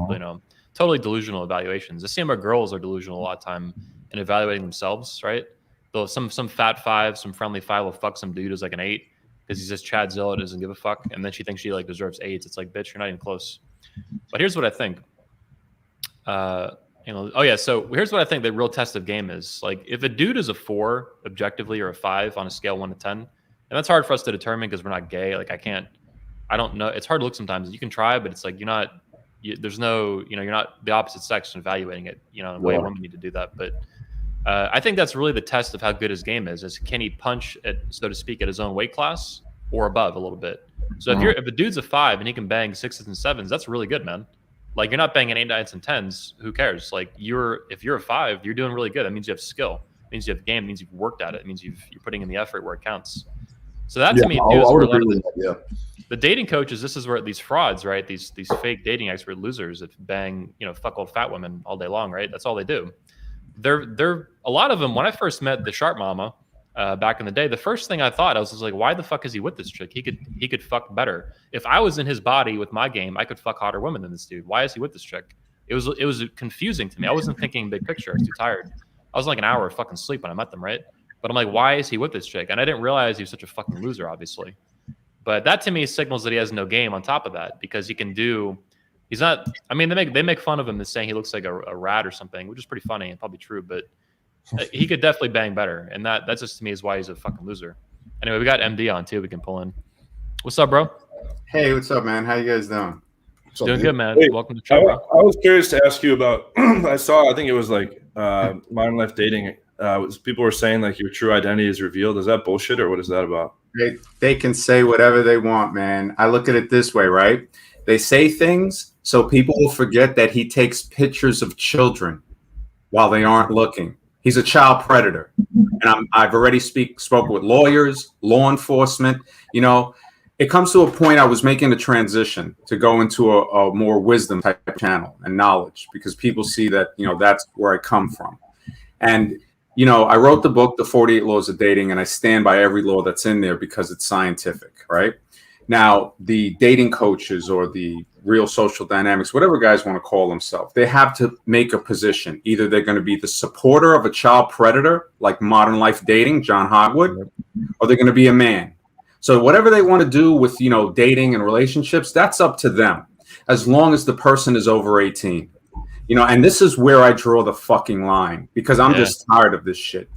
Speaker 1: totally delusional evaluations. The same girls are delusional a lot of time in evaluating themselves, right? Though some fat 5, some friendly 5 will fuck some dude who's like an 8 because he's just Chad Zilla, doesn't give a fuck, and then she thinks she like deserves 8s. It's like, bitch, you're not even close. But here's what I think. So here's what I think the real test of game is. Like, if a dude is a 4 objectively or a 5 on a scale 1 to 10, and that's hard for us to determine because we're not gay. Like, I don't know. It's hard to look sometimes. You can try, but it's like you're not the opposite sex and evaluating it, in a way women need to do that. But I think that's really the test of how good his game is can he punch at, so to speak, at his own weight class or above a little bit. So if a dude's a 5 and he can bang 6s and 7s, that's really good, man. Like, you're not banging 8, 9s, and 10s. Who cares? Like, if you're a 5, you're doing really good. That means you have skill. It means you have game. It means you've worked at it. It means you're putting in the effort where it counts. So that to me too is where a lot of the dating coaches. This is where these frauds, right? These fake dating expert losers that bang, fuck old fat women all day long, right? That's all they do. They're a lot of them. When I first met the Sharp Mama back in the day, the first thing I thought, I was like, why the fuck is he with this chick? He could fuck better. If I was in his body with my game, I could fuck hotter women than this dude. Why is he with this chick? It was confusing to me. I wasn't thinking big picture. I was too tired. I was like an hour of fucking sleep when I met them, right? But I'm like, why is he with this chick? And I didn't realize he was such a fucking loser, obviously. But that to me signals that he has no game on top of that, because he's not. I mean, they make fun of him as saying he looks like a rat or something, which is pretty funny and probably true. But he could definitely bang better, and that just to me is why he's a fucking loser. Anyway, we got MD on too. We can pull in. What's up, bro?
Speaker 4: Hey, what's up, man? How you guys doing?
Speaker 1: Doing good, man.
Speaker 3: Hey,
Speaker 1: welcome to the show, bro.
Speaker 3: I was curious to ask you about. I think it was like Modern Life Dating. People were saying like your true identity is revealed. Is that bullshit, or what is that about?
Speaker 4: They can say whatever they want, man. I look at it this way, right? They say things so people will forget that he takes pictures of children while they aren't looking. He's a child predator, and I've already spoken with lawyers, law enforcement. It comes to a point I was making a transition to go into a more wisdom type channel and knowledge, because people see that that's where I come from, and. I wrote the book, The 48 Laws of Dating, and I stand by every law that's in there because it's scientific, right? Now, the dating coaches or the real social dynamics, whatever guys want to call themselves, they have to make a position. Either they're going to be the supporter of a child predator, like Modern Life Dating, John Hogwood, or they're going to be a man. So whatever they want to do with, dating and relationships, that's up to them, as long as the person is over 18. And this is where I draw the fucking line, because I'm just tired of this shit.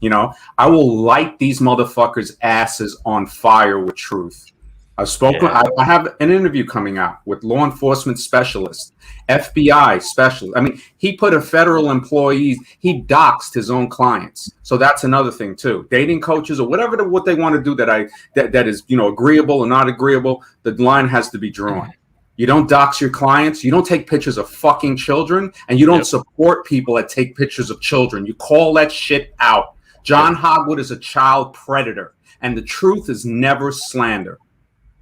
Speaker 4: I will light these motherfuckers' asses on fire with truth. I've spoken. I have an interview coming out with law enforcement specialists, FBI specialists. I mean, he put a federal employee. He doxed his own clients. So that's another thing too. Dating coaches or whatever what they want to do that is agreeable or not agreeable. The line has to be drawn. You don't dox your clients. You don't take pictures of fucking children, and you don't support people that take pictures of children. You call that shit out. John Hogwood is a child predator, and the truth is never slander.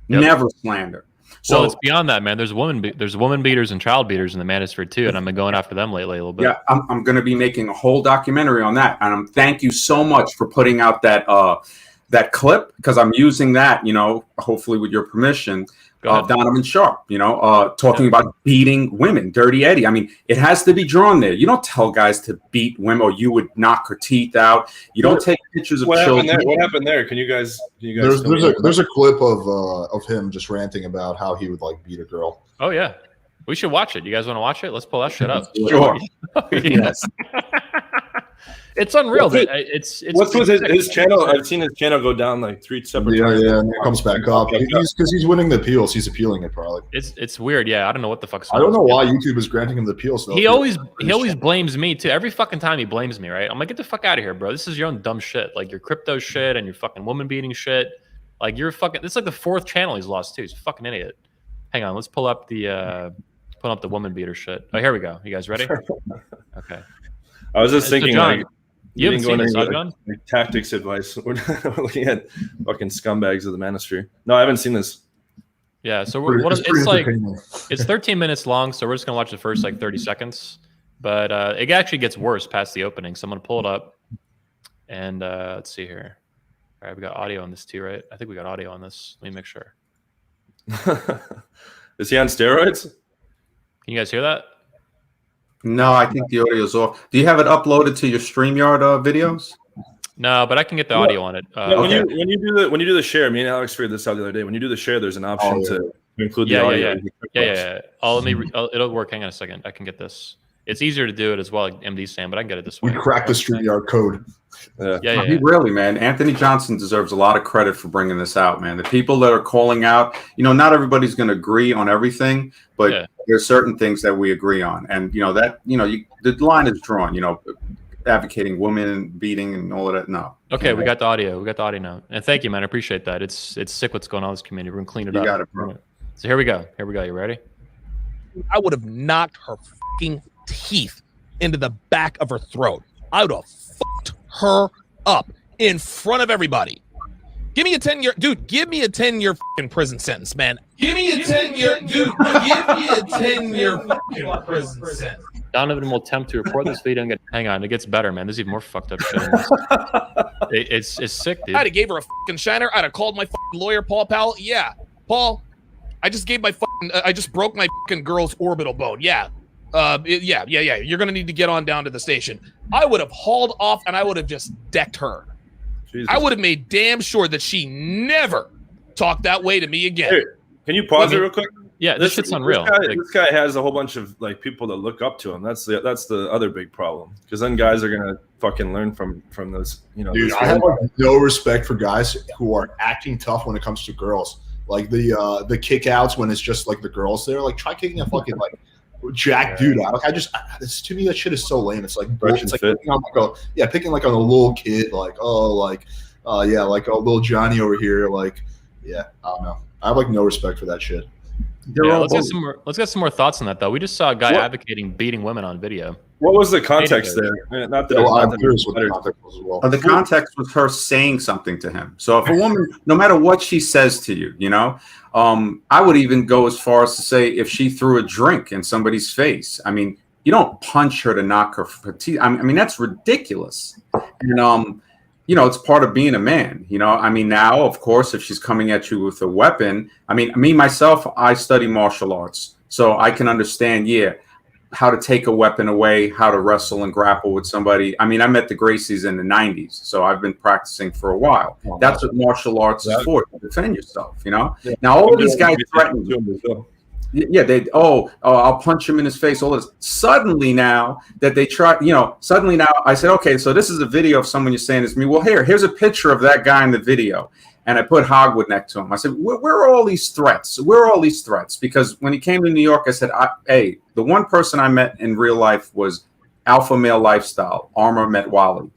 Speaker 4: Never slander. So
Speaker 1: it's beyond that, man. There's woman beaters and child beaters in the manosphere too, and I've been going after them lately a little bit.
Speaker 4: Yeah, I'm going to be making a whole documentary on that, and thank you so much for putting out that clip, because I'm using that, hopefully with your permission. Donovan Sharp, talking about beating women, Dirty Eddie. I mean, it has to be drawn there. You don't tell guys to beat women or you would knock her teeth out. You don't take pictures of children.
Speaker 3: What happened there? Can you guys?
Speaker 2: There's a clip of him just ranting about how he would like beat a girl.
Speaker 1: Oh yeah, we should watch it. You guys want to watch it? Let's pull that shit up.
Speaker 4: Sure.
Speaker 1: Yes. It's unreal. It's
Speaker 3: what's with his channel? I've seen his channel go down like 3 separate times.
Speaker 2: Yeah, and it comes back up. Because he's winning the appeals. He's appealing it probably.
Speaker 1: It's weird. Yeah, I don't know what the fuck's.
Speaker 2: I don't know why YouTube is granting him the appeals. Though.
Speaker 1: He always blames me too. Every fucking time he blames me, right? I'm like, get the fuck out of here, bro. This is your own dumb shit. Like your crypto shit and your fucking woman beating shit. Like you're fucking. This is like the 4th channel he's lost too. He's a fucking idiot. Hang on, let's pull up the woman beater shit. Oh, here we go. You guys ready? Okay.
Speaker 3: I was just thinking,
Speaker 1: John,
Speaker 3: like,
Speaker 1: you haven't seen this, John?
Speaker 3: Like tactics advice. We're looking at fucking scumbags of the manosphere. No, I haven't seen this.
Speaker 1: Yeah, so it's 13 minutes long, so we're just gonna watch the first like 30 seconds. But it actually gets worse past the opening. So I'm gonna pull it up, and let's see here. All right, we got audio on this too, right? I think we got audio on this. Let me make sure.
Speaker 3: Is he on steroids?
Speaker 1: Can you guys hear that?
Speaker 4: No, I think the audio's off. Do you have it uploaded to your StreamYard videos?
Speaker 1: No, but I can get the audio on it.
Speaker 3: When you do the share, me and Alex figured this out the other day. When you do the share, there's an option to include the audio.
Speaker 1: Yeah. It'll work. Hang on a second. I can get this. It's easier to do it as well, like MD's saying, but I can get it this way.
Speaker 2: We cracked the StreamYard code.
Speaker 4: Yeah. He really, man. Anthony Johnson deserves a lot of credit for bringing this out, man. The people that are calling out, not everybody's going to agree on everything, but there's certain things that we agree on, and the line is drawn. Advocating women beating and all of that. No.
Speaker 1: Okay, we got the audio. We got the audio now, and thank you, man. I appreciate that. It's sick what's going on in this community. We're gonna clean it up.
Speaker 4: You got it, bro.
Speaker 1: So here we go. You ready?
Speaker 5: I would have knocked her fucking teeth into the back of her throat. I would have fucked her up in front of everybody. Give me a 10-year, dude. Give me a 10-year fucking prison sentence, man. Give me a 10-year, dude. Give me a 10-year fucking prison sentence.
Speaker 1: Donovan will attempt to report this video and hang on, it gets better, man. There's even more fucked up shit. It's sick, dude.
Speaker 5: I'd have gave her a fucking shiner. I'd have called my fucking lawyer, Paul Powell. Yeah, Paul, I just broke my fucking girl's orbital bone. Yeah. Yeah. You're gonna need to get on down to the station. I would have hauled off and I would have just decked her. Jesus. I would have made damn sure that she never talked that way to me again.
Speaker 3: Hey, can you pause it real quick?
Speaker 1: Yeah, this shit's unreal.
Speaker 3: This guy has a whole bunch of like people that look up to him. That's the other big problem, because then guys are gonna fucking learn from those.
Speaker 2: Dude, I have no respect for guys who are acting tough when it comes to girls. Like the kickouts when it's just like the girls there. Like try kicking a fucking like jack dude out. Like this to me that shit is so lame. It's like picking on a little kid. Like like a little Johnny over here. Like I don't know. I have like no respect for that shit.
Speaker 1: Let's get some more thoughts on that though. We just saw a guy advocating beating women on video.
Speaker 3: What was the context there?
Speaker 4: The context was her saying something to him. So if a woman, no matter what she says to you, I would even go as far as to say if she threw a drink in somebody's face. I mean, you don't punch her to knock her teeth. I mean, that's ridiculous. And it's part of being a man, I mean, now, of course, if she's coming at you with a weapon, I mean, me, myself, I study martial arts, so I can understand, how to take a weapon away, how to wrestle and grapple with somebody. I mean, I met the Gracies in the 90s, so I've been practicing for a while. That's what martial arts is for, to defend yourself, Now, all of these guys threaten you. Yeah, I'll punch him in his face. All this. Suddenly now that they try, suddenly now I said, okay, so this is a video of someone you're saying is me. Well, here's a picture of that guy in the video. And I put Hogwood next to him. I said, where are all these threats? Where are all these threats? Because when he came to New York, I said, hey, the one person I met in real life was Alpha Male Lifestyle, Armor Metwali.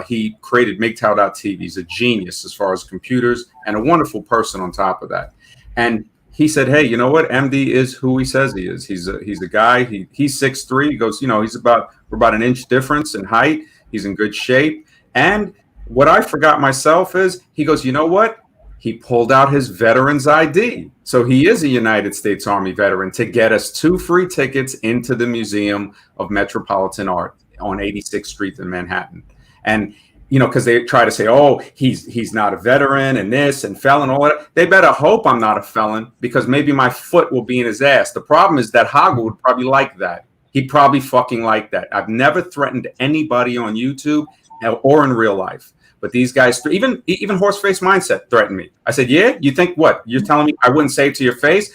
Speaker 4: He created MGTOW.TV. He's a genius as far as computers and a wonderful person on top of that. And he said, hey, you know what? MD is who he says he is. He's a guy. He's 6'3". He goes, we're about an inch difference in height. He's in good shape. And what I forgot myself is, he goes, you know what? He pulled out his veteran's ID. So he is a United States Army veteran to get us 2 free tickets into the Museum of Metropolitan Art on 86th Street in Manhattan. And you know, because they try to say, oh, he's not a veteran and this and felon, all that. They better hope I'm not a felon, because maybe my foot will be in his ass. The problem is that Hogwood would probably like that. He'd probably fucking like that. I've never threatened anybody on YouTube or in real life. But these guys, even Horseface Mindset threatened me. I said, yeah, you think what? You're telling me I wouldn't say it to your face?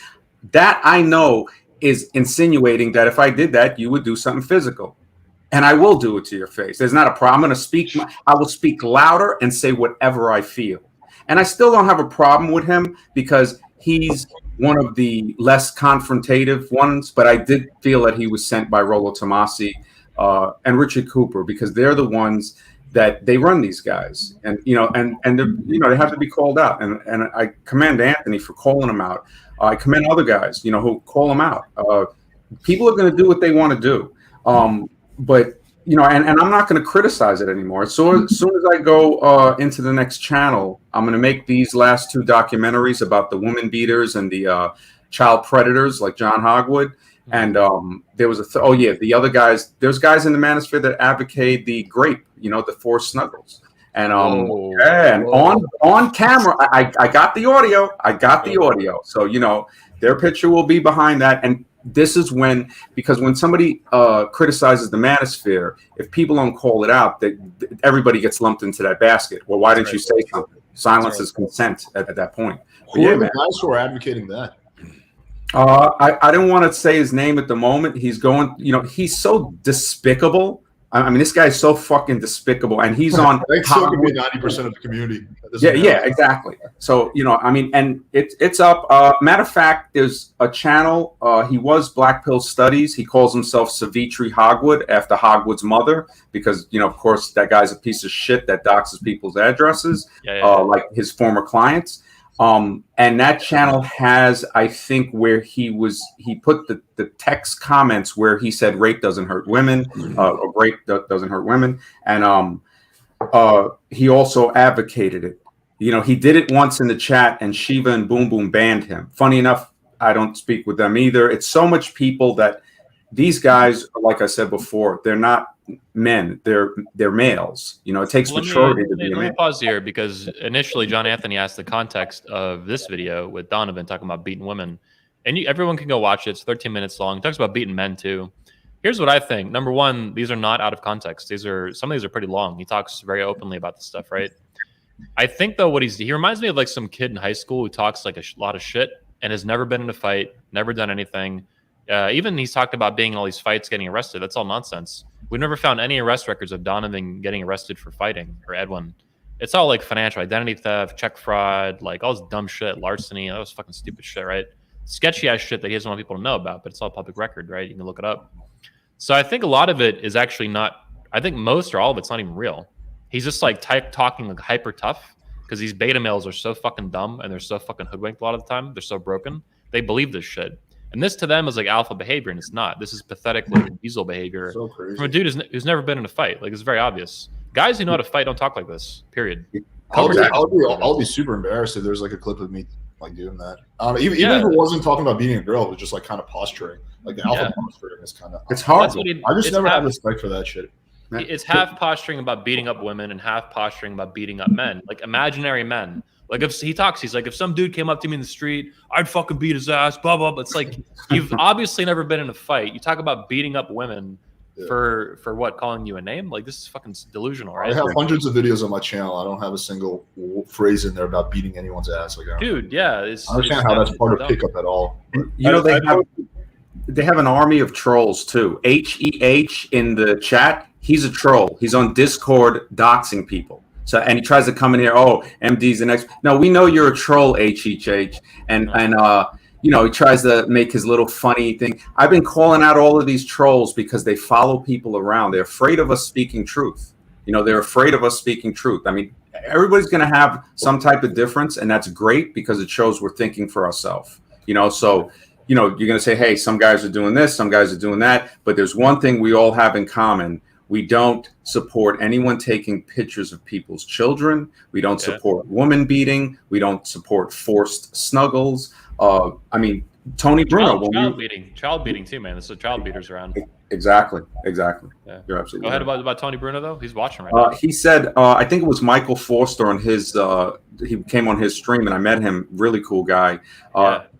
Speaker 4: That I know is insinuating that if I did that, you would do something physical. And I will do it to your face. There's not a problem. I'm going to speak. I will speak louder and say whatever I feel. And I still don't have a problem with him because he's one of the less confrontative ones. But I did feel that he was sent by Rollo Tomasi and Richard Cooper, because they're the ones that they run these guys. And, you know, and you know, they have to be called out. And I commend Anthony for calling them out. I commend other guys, you know, who call them out. People are going to do what they want to do. But, you know, and I'm not going to criticize it anymore. So as soon as I go into the next channel, I'm going to make these last 2 documentaries about the woman beaters and the child predators like John Hogwood. And there was the other guys, there's guys in the manosphere that advocate the grape, you know, the 4 snuggles. And and on camera, I got the audio. So, you know, their picture will be behind that. And this is because when somebody criticizes the manosphere, if people don't call it out, that everybody gets lumped into that basket. Well, why didn't you say something? Silence is consent at that point.
Speaker 2: Who are the guys who are advocating that?
Speaker 4: I don't want to say his name at the moment. He's going, you know, he's so despicable. I mean, this guy is so fucking despicable, and he's on.
Speaker 2: They still could be 90% of the community.
Speaker 4: Yeah, exactly. So, you know, I mean, and it's up. Matter of fact, there's a channel. He was Black Pill Studies. He calls himself Savitri Hogwood after Hogwood's mother, because, you know, of course, that guy's a piece of shit that doxes people's addresses, like his former clients. And that channel has, I think, where he put the text comments where he said rape doesn't hurt women, or rape doesn't hurt women. And he also advocated it. You know, he did it once in the chat, and Shiva and Boom Boom banned him. Funny enough, I don't speak with them either. It's so much people that these guys, like I said before, they're not men, they're males. You know, it takes maturity to be a man.
Speaker 1: Let me pause here, because initially John Anthony asked the context of this video with Donovan talking about beating women, and everyone can go watch it. It's 13 minutes long. He talks about beating men too. Here's what I think. Number one, these are not out of context. Some of these are pretty long. He talks very openly about this stuff, right? I think though he reminds me of like some kid in high school who talks like a lot of shit and has never been in a fight, never done anything. Even he's talked about being in all these fights, getting arrested. That's all nonsense. We've never found any arrest records of Donovan getting arrested for fighting, or Edwin. It's all like financial identity theft, check fraud, like all this dumb shit, larceny. That was fucking stupid shit, right? Sketchy ass shit that he doesn't want people to know about, but it's all public record, right? You can look it up. So I think a lot of it is actually not, I think most or all of it's not even real. He's just like talking like hyper tough, because these beta males are so fucking dumb and they're so fucking hoodwinked a lot of the time. They're so broken. They believe this shit. And this to them is like alpha behavior, and it's not. This is pathetic little diesel behavior from a dude who's never been in a fight. Like, it's very obvious. Guys who know how to fight don't talk like this, period.
Speaker 2: I'll be super embarrassed if there's like a clip of me like doing that. Even if it wasn't talking about beating a girl, it was just like kind of posturing. Like the alpha posturing is kind of.
Speaker 4: It's hard.
Speaker 2: I just never had respect for that shit.
Speaker 1: It's half posturing about beating up women and half posturing about beating up men, like imaginary men. Like if he talks, he's like, if some dude came up to me in the street, I'd fucking beat his ass, blah, blah, blah. It's like, you've obviously never been in a fight. You talk about beating up women for what? Calling you a name? Like, this is fucking delusional, right?
Speaker 2: I have hundreds of videos on my channel. I don't have a single phrase in there about beating anyone's ass. Like,
Speaker 1: dude, yeah.
Speaker 2: I understand how that's part of pickup at all.
Speaker 4: You know, they have an army of trolls too. HEH in the chat, he's a troll. He's on Discord doxing people. So, and he tries to come in here, oh, MD's the next. No, we know you're a troll, HHH. And you know, he tries to make his little funny thing. I've been calling out all of these trolls because they follow people around. They're afraid of us speaking truth. You know, they're afraid of us speaking truth. I mean, everybody's going to have some type of difference, and that's great because it shows we're thinking for ourselves. You know, so, you know, you're going to say, hey, some guys are doing this, some guys are doing that. But there's one thing we all have in common. We don't support anyone taking pictures of people's children. We don't support woman beating. We don't support forced snuggles. I mean, Tony Bruno.
Speaker 1: Child beating too, man. This is child beaters around.
Speaker 4: Exactly.
Speaker 1: Yeah.
Speaker 4: You're absolutely
Speaker 1: Go ahead
Speaker 4: right.
Speaker 1: about Tony Bruno though. He's watching right now.
Speaker 4: He said, I think it was Michael Forster on his. He came on his stream, and I met him. Really cool guy.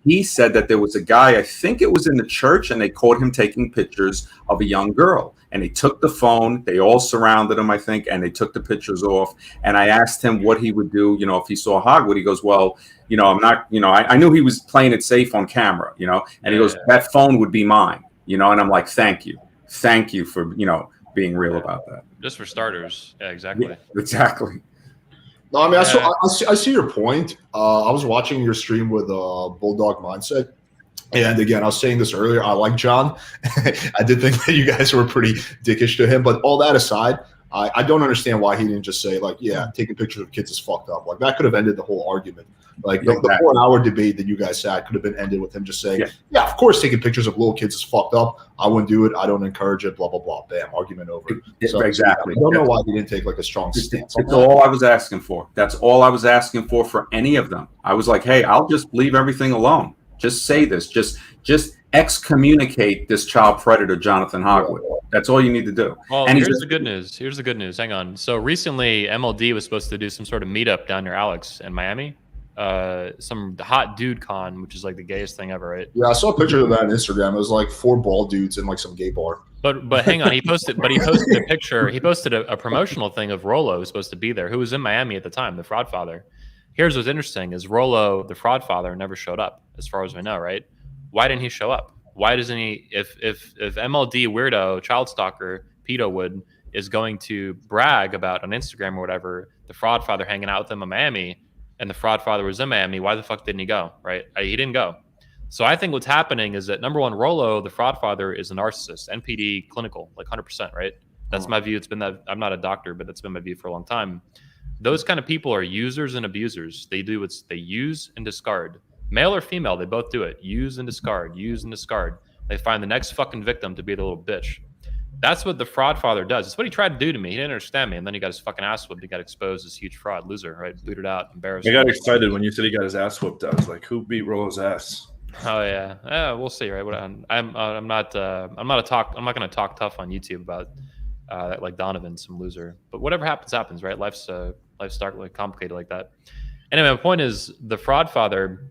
Speaker 4: He said that there was a guy, I think it was in the church, and they caught him taking pictures of a young girl. And they took the phone. They all surrounded him, I think, and they took the pictures off. And I asked him what he would do, if he saw Hogwood. He goes, well, I'm not, I knew he was playing it safe on camera, and he goes, that phone would be mine, and I'm like, thank you for, being real about that.
Speaker 1: Just for starters. Yeah, exactly.
Speaker 4: Yeah, exactly.
Speaker 2: No, I mean, I see your point. I was watching your stream with Bulldog Mindset. And again, I was saying this earlier. I like John. I did think that you guys were pretty dickish to him. But all that aside, I don't understand why he didn't just say, like, yeah, taking pictures of kids is fucked up. Like, that could have ended the whole argument. Like, the 4-hour debate that you guys had could have been ended with him just saying, yeah, of course, taking pictures of little kids is fucked up. I wouldn't do it. I don't encourage it, blah, blah, blah. Bam, argument over.
Speaker 4: So, exactly.
Speaker 2: I don't know why he didn't take, like, a strong stance.
Speaker 4: It's all I was asking for. That's all I was asking for any of them. I was like, hey, I'll just leave everything alone. Just say this. Just excommunicate this child predator, Jonathan Hogwood. That's all you need to do.
Speaker 1: Well, and here's the good news. Here's the good news. Hang on. So recently, MLD was supposed to do some sort of meetup down near Alex in Miami. Some hot dude con, which is like the gayest thing ever, right?
Speaker 2: Yeah, I saw a picture of that on Instagram. It was like 4 bald dudes in like some gay bar.
Speaker 1: But hang on, he posted a picture. He posted a promotional thing of Rollo, who was supposed to be there, who was in Miami at the time, the fraud father. Here's what's interesting: is Rollo, the fraud father, never showed up, as far as we know, right? Why didn't he show up? Why doesn't he? If MLD weirdo, child stalker, pedo Wood is going to brag about on Instagram or whatever the fraud father hanging out with him in Miami, and the fraud father was in Miami, why the fuck didn't he go? Right? He didn't go. So I think what's happening is that number one, Rollo, the fraud father, is a narcissist, NPD clinical, like 100%, right? That's my view. It's been that. I'm not a doctor, but that's been my view for a long time. Those kind of people are users and abusers. They do what they use and discard. Male or female, they both do it. Use and discard, use and discard. They find the next fucking victim to be the little bitch. That's what the fraud father does. It's what he tried to do to me. He didn't understand me. And then he got his fucking ass whooped. He got exposed as huge fraud, loser, right? Booted out, embarrassed.
Speaker 3: I got excited when you said he got his ass whooped. I was like, who beat Rollo's ass?
Speaker 1: Oh yeah. We'll see, right? I'm not going to talk tough on YouTube about like Donovan, some loser. But whatever happens, right? Life's starkly complicated like that. Anyway, my point is the fraud father.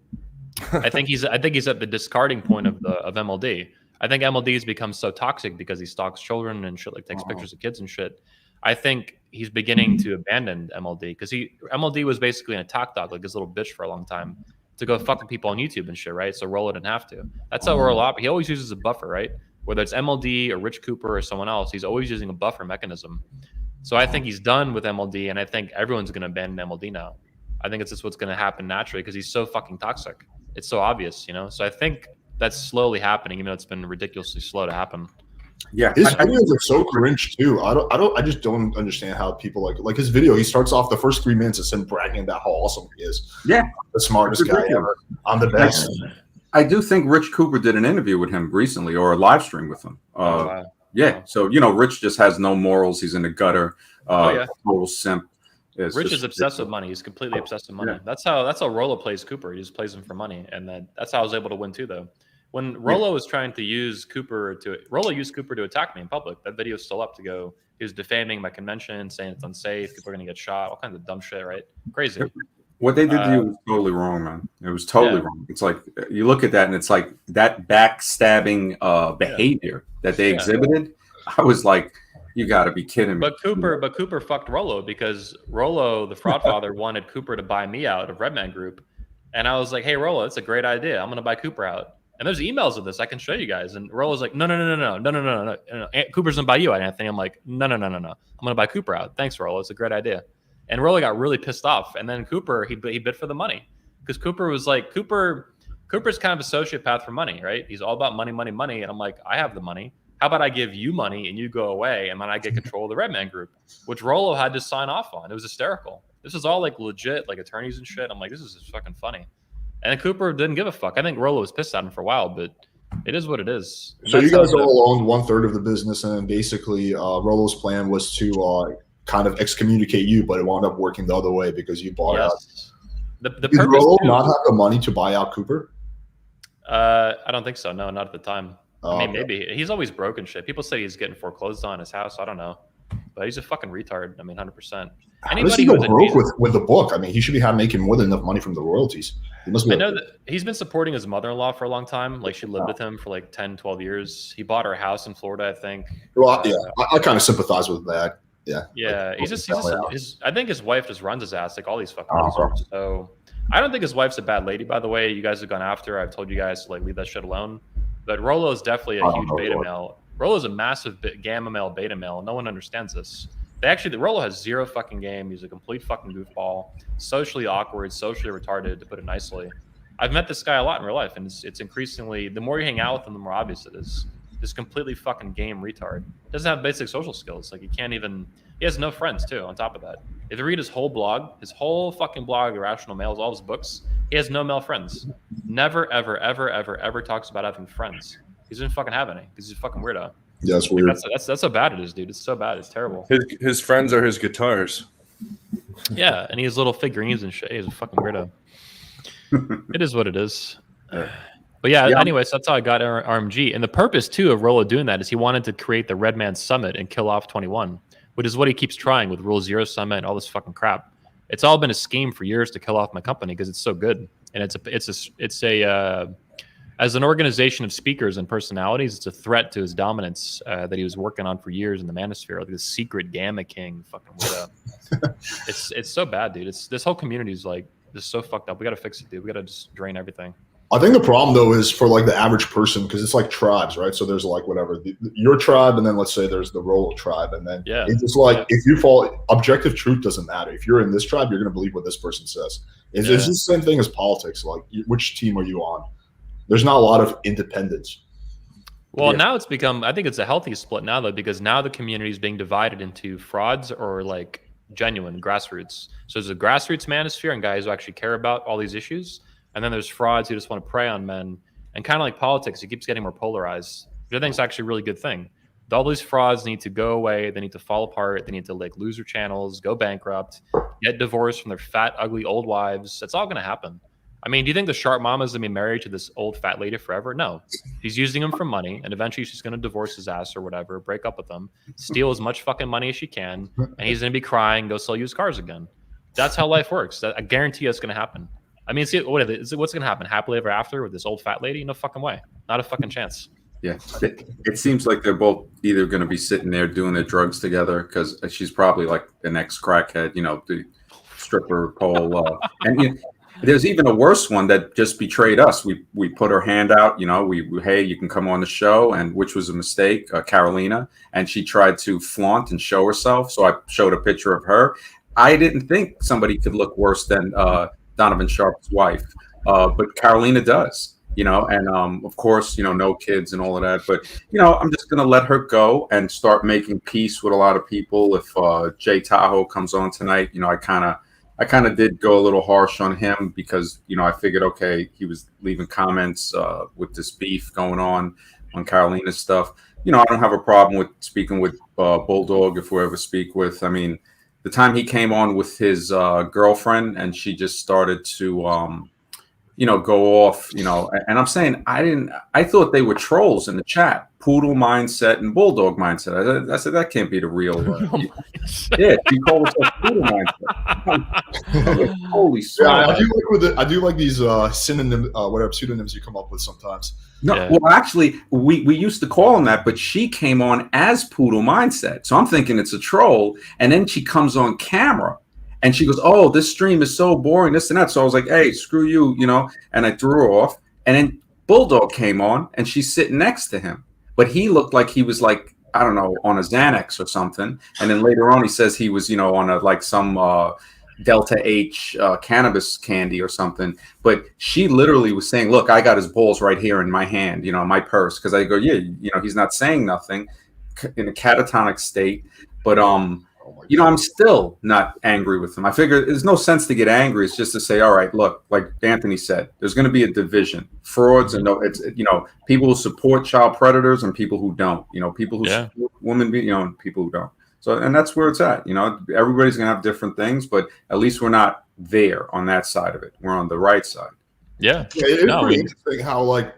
Speaker 1: I think he's at the discarding point of MLD. I think MLD has become so toxic because he stalks children and shit, like takes pictures of kids and shit. I think he's beginning to abandon MLD because MLD was basically an attack dog, like his little bitch for a long time, to go fucking people on YouTube and shit, right? So Rollo didn't have to. That's how Rollo operates. He always uses a buffer, right? Whether it's MLD or Rich Cooper or someone else, he's always using a buffer mechanism. So I think he's done with MLD, and I think everyone's going to abandon MLD now. I think it's just what's going to happen naturally because he's so fucking toxic. It's so obvious, So I think that's slowly happening, even though it's been ridiculously slow to happen.
Speaker 4: Yeah,
Speaker 2: his videos are so cringe too. I just don't understand how people like his video. He starts off the first 3 minutes as him bragging about how awesome he is.
Speaker 4: Yeah,
Speaker 2: the smartest guy ever. I'm the best.
Speaker 4: I do think Rich Cooper did an interview with him recently, or a live stream with him. Yeah, so Rich just has no morals. He's in the gutter. Total simp.
Speaker 1: Rich is obsessed with money. He's completely obsessed with money. Yeah. That's how Rollo plays Cooper. He just plays him for money, and that's how I was able to win too, though. When Rollo was trying to use Rollo used Cooper to attack me in public. That video is still up to go. He was defaming my convention, saying it's unsafe. People are going to get shot. All kinds of dumb shit, right? Crazy.
Speaker 4: What they did to you was totally wrong, man. It was totally wrong. It's like you look at that, and it's like that backstabbing behavior that they exhibited. I was like, you got to be kidding me.
Speaker 1: But Cooper fucked Rollo because Rollo, the fraud father, wanted Cooper to buy me out of Redman Group. And I was like, hey, Rollo, that's a great idea. I'm going to buy Cooper out. And there's emails of this. I can show you guys. And Rollo's like, no. Cooper's going to buy you out, Anthony. I'm like, no. I'm going to buy Cooper out. Thanks, Rollo. It's a great idea. And Rollo got really pissed off. And then Cooper, he bid for the money. Because Cooper was like, Cooper's kind of a sociopath for money, right? He's all about money. And I'm like, I have the money. How about I give you money and you go away and then I get control of the Redman Group, which Rollo had to sign off on. It was hysterical. This is all like legit, like attorneys and shit. I'm like, this is just fucking funny. And Cooper didn't give a fuck. I think Rollo was pissed at him for a while, but it is what it is.
Speaker 2: So you guys all owned 1/3 of the business, and then basically Rollo's plan was to kind of excommunicate you, but it wound up working the other way because you bought out.
Speaker 1: The
Speaker 2: Did Rollo not have the money to buy out Cooper?
Speaker 1: I don't think so. No, not at the time.
Speaker 2: Oh,
Speaker 1: I mean,
Speaker 2: okay.
Speaker 1: maybe he's always broken shit. People say he's getting foreclosed on his house. I don't know, but he's a fucking retard. I mean, 100%.
Speaker 2: How does he go broke with the book? I mean, he should be making more than enough money from the royalties. He must be.
Speaker 1: I know that he's been supporting his mother-in-law for a long time. Like, she lived with him for like 10, 12 years. He bought her a house in Florida, I think.
Speaker 2: Well, yeah, I kind of sympathize with that. Yeah.
Speaker 1: Yeah, I think his wife just runs his ass like all these fucking losers. So I don't think his wife's a bad lady, by the way. You guys have gone after her. I've told you guys to like leave that shit alone. But Rollo is definitely a huge beta male. Rollo is a massive gamma male, beta male. No one understands this. The Rollo has zero fucking game. He's a complete fucking goofball, socially awkward, socially retarded, to put it nicely. I've met this guy a lot in real life, and it's increasingly, the more you hang out with him, the more obvious it is. This completely fucking game retard. Doesn't have basic social skills. Like, he has no friends too, on top of that. If you read his whole fucking blog, Irrational Males, all his books, he has no male friends. Never, ever, ever, ever, ever talks about having friends. He doesn't fucking have any, because he's a fucking weirdo.
Speaker 2: Yeah, that's weird.
Speaker 1: That's how bad it is, dude. It's so bad. It's terrible.
Speaker 3: His friends are his guitars.
Speaker 1: Yeah, and he has little figurines and shit. He's a fucking weirdo. It is what it is. But yeah, anyways, that's how I got RMG. And the purpose, too, of Rollo doing that is he wanted to create the Red Man Summit and kill off 21, which is what he keeps trying with Rule Zero Summit and all this fucking crap. It's all been a scheme for years to kill off my company because it's so good. And it's a as an organization of speakers and personalities, it's a threat to his dominance that he was working on for years in the manosphere, like this secret Gamma King fucking weirdo. It's so bad, dude. This whole community is like just so fucked up. We got to fix it, dude. We got to just drain everything.
Speaker 2: I think the problem though is for like the average person, because it's like tribes, right? So there's like whatever your tribe, and then let's say there's the Rollo tribe, and then it's just like if you fall, objective truth doesn't matter. If you're in this tribe, you're gonna believe what this person says. It's just the same thing as politics. Like, which team are you on? There's not a lot of independence.
Speaker 1: Well, now it's become, I think it's a healthy split now though, because now the community is being divided into frauds or like genuine grassroots. So there's a grassroots manosphere and guys who actually care about all these issues. And then there's frauds who just want to prey on men. And kind of like politics, it keeps getting more polarized, which I think is actually a really good thing. All these frauds need to go away. They need to fall apart. They need to like lose their channels, go bankrupt, get divorced from their fat, ugly old wives. That's all going to happen. I mean, do you think the sharp mama is going to be married to this old fat lady forever? No. She's using him for money, and eventually she's going to divorce his ass or whatever, break up with him, steal as much fucking money as she can, and he's going to be crying, go sell used cars again. That's how life works. I guarantee you it's going to happen. I mean, what's going to happen? Happily ever after with this old fat lady? No fucking way. Not a fucking chance.
Speaker 4: Yeah. It seems like they're both either going to be sitting there doing their drugs together because she's probably like an ex-crackhead, the stripper pole. And there's even a worse one that just betrayed us. We put her hand out, hey, you can come on the show, and which was a mistake, Carolina, and she tried to flaunt and show herself. So I showed a picture of her. I didn't think somebody could look worse than Donovan Sharp's wife, but Carolina does, and of course, no kids and all of that. But I'm just gonna let her go and start making peace with a lot of people. If Jay Tahoe comes on tonight, I kind of did go a little harsh on him because, I figured, okay, he was leaving comments with this beef going on Carolina's stuff. I don't have a problem with speaking with Bulldog if we ever speak with. I mean, the time he came on with his girlfriend and she just started to, go off, and I'm saying I thought they were trolls in the chat. Poodle mindset and bulldog mindset. I said that can't be the real one. Yeah, you call it a poodle mindset. Holy shit!
Speaker 2: Yeah, I do like these synonym, whatever pseudonyms you come up with sometimes.
Speaker 4: No, well, actually, we used to call him that, but she came on as poodle mindset, so I'm thinking it's a troll, and then she comes on camera. And she goes, oh, this stream is so boring, this and that. So I was like, hey, screw you, and I threw her off. And then Bulldog came on and she's sitting next to him. But he looked like he was like, I don't know, on a Xanax or something. And then later on, he says he was, on some Delta H cannabis candy or something. But she literally was saying, look, I got his balls right here in my hand, my purse. Because I go, yeah, he's not saying nothing in a catatonic state. But, I'm still not angry with him. I figure there's no sense to get angry. It's just to say, all right, look, like Anthony said, there's going to be a division. Frauds and people who support child predators and people who don't. People who support women, and people who don't. So, and that's where it's at. Everybody's going to have different things, but at least we're not there on that side of it. We're on the right side.
Speaker 1: Yeah.
Speaker 2: It's pretty interesting how like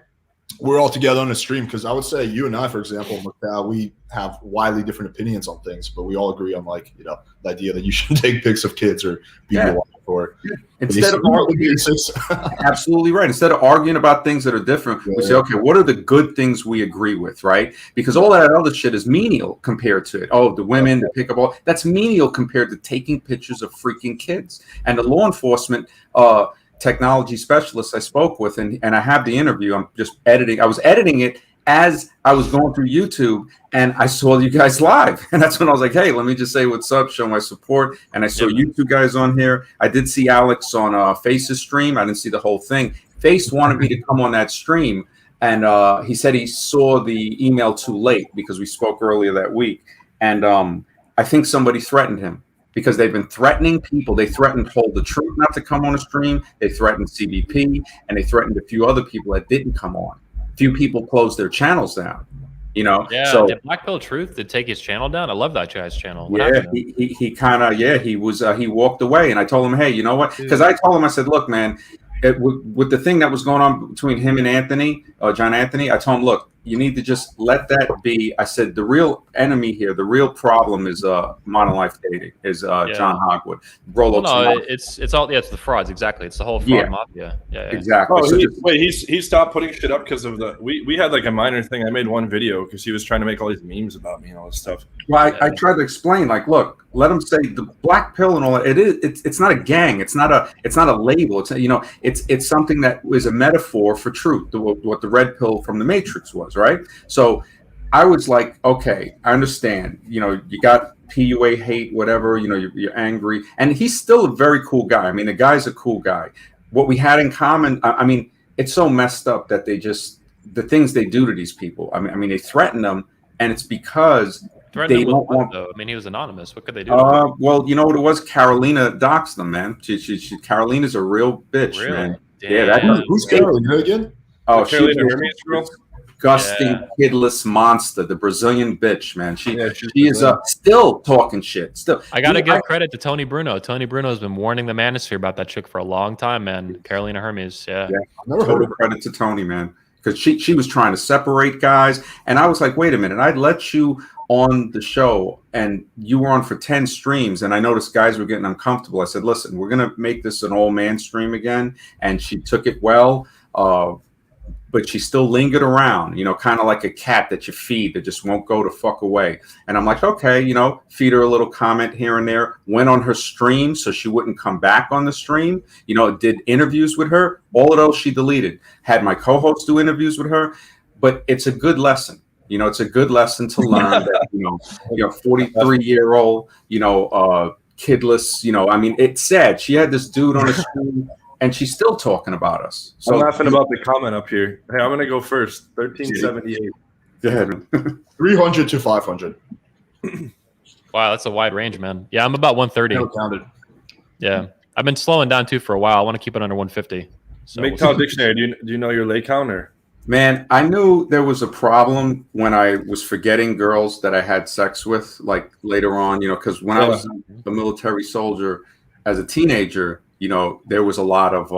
Speaker 2: we're all together on a stream, because I would say you and I, for example, we have widely different opinions on things, but we all agree on, like, you know, the idea that you should take pics of kids or be your wife, or
Speaker 4: instead of arguing, absolutely right. Instead of arguing about things that are different, we say, okay, what are the good things we agree with, right? Because all that other shit is menial compared to it. Oh, the women, the pickup ball, that's menial compared to taking pictures of freaking kids. And the law enforcement technology specialist I spoke with, and I have the interview. I'm just editing. I was editing it as I was going through YouTube, and I saw you guys live, and that's when I was like, hey, let me just say what's up, show my support. And I saw you two guys on here. I did see Alex on Face's stream. I didn't see the whole thing. Face wanted me to come on that stream, and he said he saw the email too late because we spoke earlier that week, and I think somebody threatened him, because they've been threatening people. They threatened Hold the Truth not to come on a stream. They threatened CBP, and they threatened a few other people that didn't come on. Few people closed their channels down, you know.
Speaker 1: Yeah,
Speaker 4: so
Speaker 1: did Black Pill Truth to take his channel down? I love that guy's channel.
Speaker 4: He kind of he walked away, and I told him, hey, you know what? Because I told him, I said, look, man, with the thing that was going on between him and Anthony, John Anthony, I told him, look, you need to just let that be. I said, the real enemy here, the real problem is Monolife Dating, is John Hogwood.
Speaker 1: It's all it's the frauds, exactly. It's the whole fraud mafia. Yeah,
Speaker 4: exactly.
Speaker 3: Oh,
Speaker 4: So
Speaker 3: he stopped putting shit up because of the we had like a minor thing. I made one video because he was trying to make all these memes about me and all this stuff.
Speaker 4: Well, I tried to explain, like, look, let them say the black pill and all that. It's not a gang. It's not a label. It's, you know, it's something that is a metaphor for truth. What the red pill from the Matrix was, right? So I was like, okay, I understand. You know, you got PUA hate, whatever. You know, you're angry, and he's still a very cool guy. I mean, the guy's a cool guy. What we had in common, I mean, it's so messed up that the things they do to these people. I mean, they threaten them, and it's because they don't want.
Speaker 1: I mean, he was anonymous. What could they do?
Speaker 4: Well, you know what it was? Carolina doxed them, man. Carolina's a real bitch, man.
Speaker 1: Damn.
Speaker 4: Yeah,
Speaker 2: who's Carolina again?
Speaker 4: Oh,
Speaker 3: Carolina Hermes girl.
Speaker 4: Disgusting, kidless monster, the Brazilian bitch, man. She is still talking shit. Still,
Speaker 1: I gotta give credit to Tony Bruno. Tony Bruno has been warning the manosphere about that chick for a long time, man. Carolina Hermes,
Speaker 4: total credit to Tony, man, because she was trying to separate guys, and I was like, wait a minute, I'd let you on the show, and you were on for 10 streams, and I noticed guys were getting uncomfortable. I said, listen, we're gonna make this an all-man stream again, and she took it well. But she still lingered around, you know, kind of like a cat that you feed that just won't go to fuck away. And I'm like, okay, you know, feed her a little comment here and there. Went on her stream so she wouldn't come back on the stream. You know, did interviews with her. All of those she deleted. Had my co-host do interviews with her. But it's a good lesson. You know, it's a good lesson to learn that, you know, 43-year-old, you know, kidless, you know, I mean, it's sad. She had this dude on the stream, and she's still talking about us. So
Speaker 3: I'm laughing about the comment up here. Hey, I'm gonna go first. 1378.
Speaker 4: Go ahead.
Speaker 2: 300 to 500.
Speaker 1: Wow, that's a wide range, man. Yeah, I'm about 130. Yeah, I've been slowing down too for a while. I want to keep it under 150. So
Speaker 3: MGTOW Dictionary. Do you know your lay count or?
Speaker 4: Man, I knew there was a problem when I was forgetting girls that I had sex with, like later on, you know, because when I was a military soldier as a teenager, you know, there was a lot of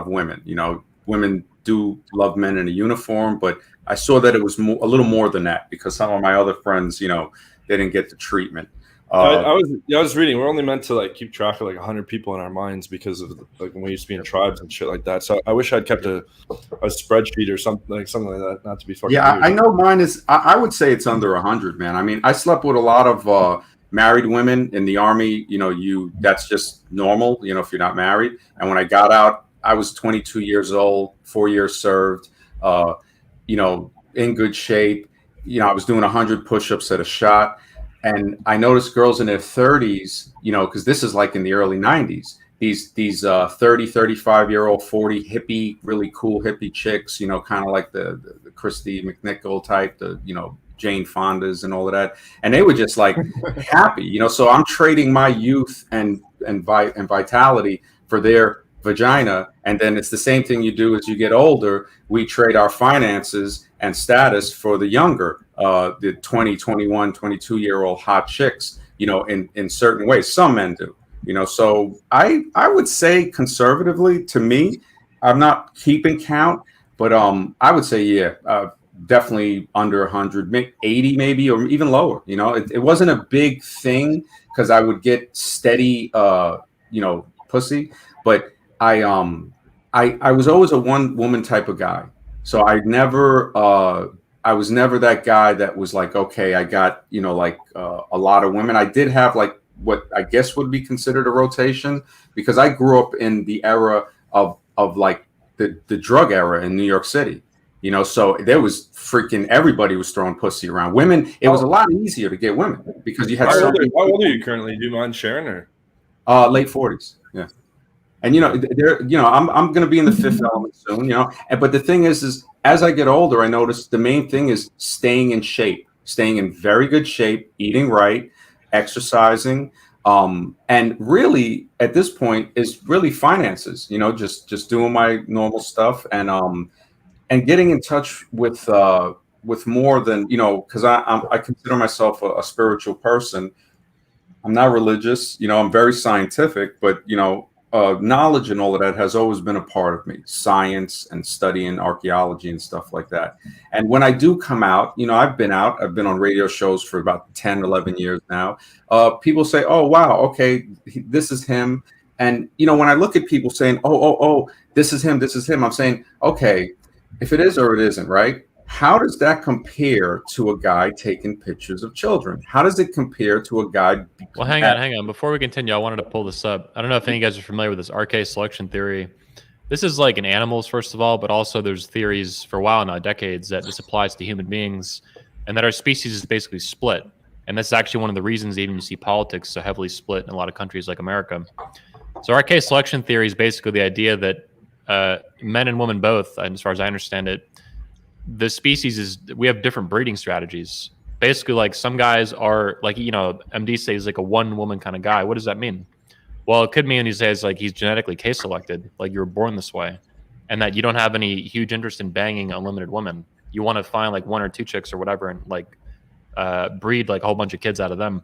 Speaker 4: women. You know, women do love men in a uniform, but I saw that it was a little more than that, because some of my other friends, you know, they didn't get the treatment.
Speaker 3: I was reading. We're only meant to like keep track of like 100 people in our minds because of like when we used to be in tribes and shit like that. So I wish I'd kept a spreadsheet or something like that. Not to be fucking.
Speaker 4: Yeah,
Speaker 3: weird.
Speaker 4: I know mine is. I would say it's under 100, man. I mean, I slept with a lot of married women in the Army. You know, that's just normal. You know, if you're not married. And when I got out, I was 22 years old, 4 years served. You know, in good shape. You know, I was doing 100 push-ups at a shot. And I noticed girls in their 30s, you know, because this is like in the early 90s, these 30, 35-year-old, 40 hippie, really cool hippie chicks, you know, kind of like the Christy McNichol type, the, you know, Jane Fondas and all of that. And they were just like happy, you know. So I'm trading my youth and vitality for their vagina. And then it's the same thing you do as you get older. We trade our finances and status for the younger, the 20, 21, 22-year-old hot chicks, you know, in certain ways. Some men do, you know. So I would say conservatively, to me, I'm not keeping count. But I would say, yeah, definitely under 100, 80 maybe, or even lower. You know, it wasn't a big thing because I would get steady, pussy. But I was always a one woman type of guy. So I was never that guy that was like, okay, I got, a lot of women. I did have like what I guess would be considered a rotation because I grew up in the era of like the drug era in New York City. So there was freaking everybody was throwing pussy around. Women, it was a lot easier to get women because you had
Speaker 3: How old are you currently? Do you mind sharing or?
Speaker 4: late 40s. Yeah. And I'm going to be in the fifth element soon, but the thing is as I get older, I notice the main thing is staying in shape, staying in very good shape, eating right, exercising, and really at this point is really finances, just doing my normal stuff and getting in touch with more than, because I consider myself a spiritual person. I'm not religious, I'm very scientific, but knowledge and all of that has always been a part of me, science and studying archaeology and stuff like that. And when I do come out, I've been on radio shows for about 10, 11 years now. People say, oh, wow, okay, this is him. And, when I look at people saying, oh, this is him, I'm saying, okay, if it is or it isn't, right? How does that compare to a guy taking pictures of children? How does it compare to a guy?
Speaker 1: Well, hang on. Before we continue, I wanted to pull this up. I don't know if any of you guys are familiar with this RK selection theory. This is like in animals, first of all, but also there's theories for a while now, decades, that this applies to human beings and that our species is basically split. And that's actually one of the reasons even you see politics so heavily split in a lot of countries like America. So RK selection theory is basically the idea that men and women both, and as far as I understand it, the species we have different breeding strategies. Basically, like some guys are like, MD says like a one woman kind of guy. What does that mean? Well, it could mean he says like he's genetically case selected, like you were born this way, and that you don't have any huge interest in banging unlimited women. You want to find like one or two chicks or whatever and like breed like a whole bunch of kids out of them.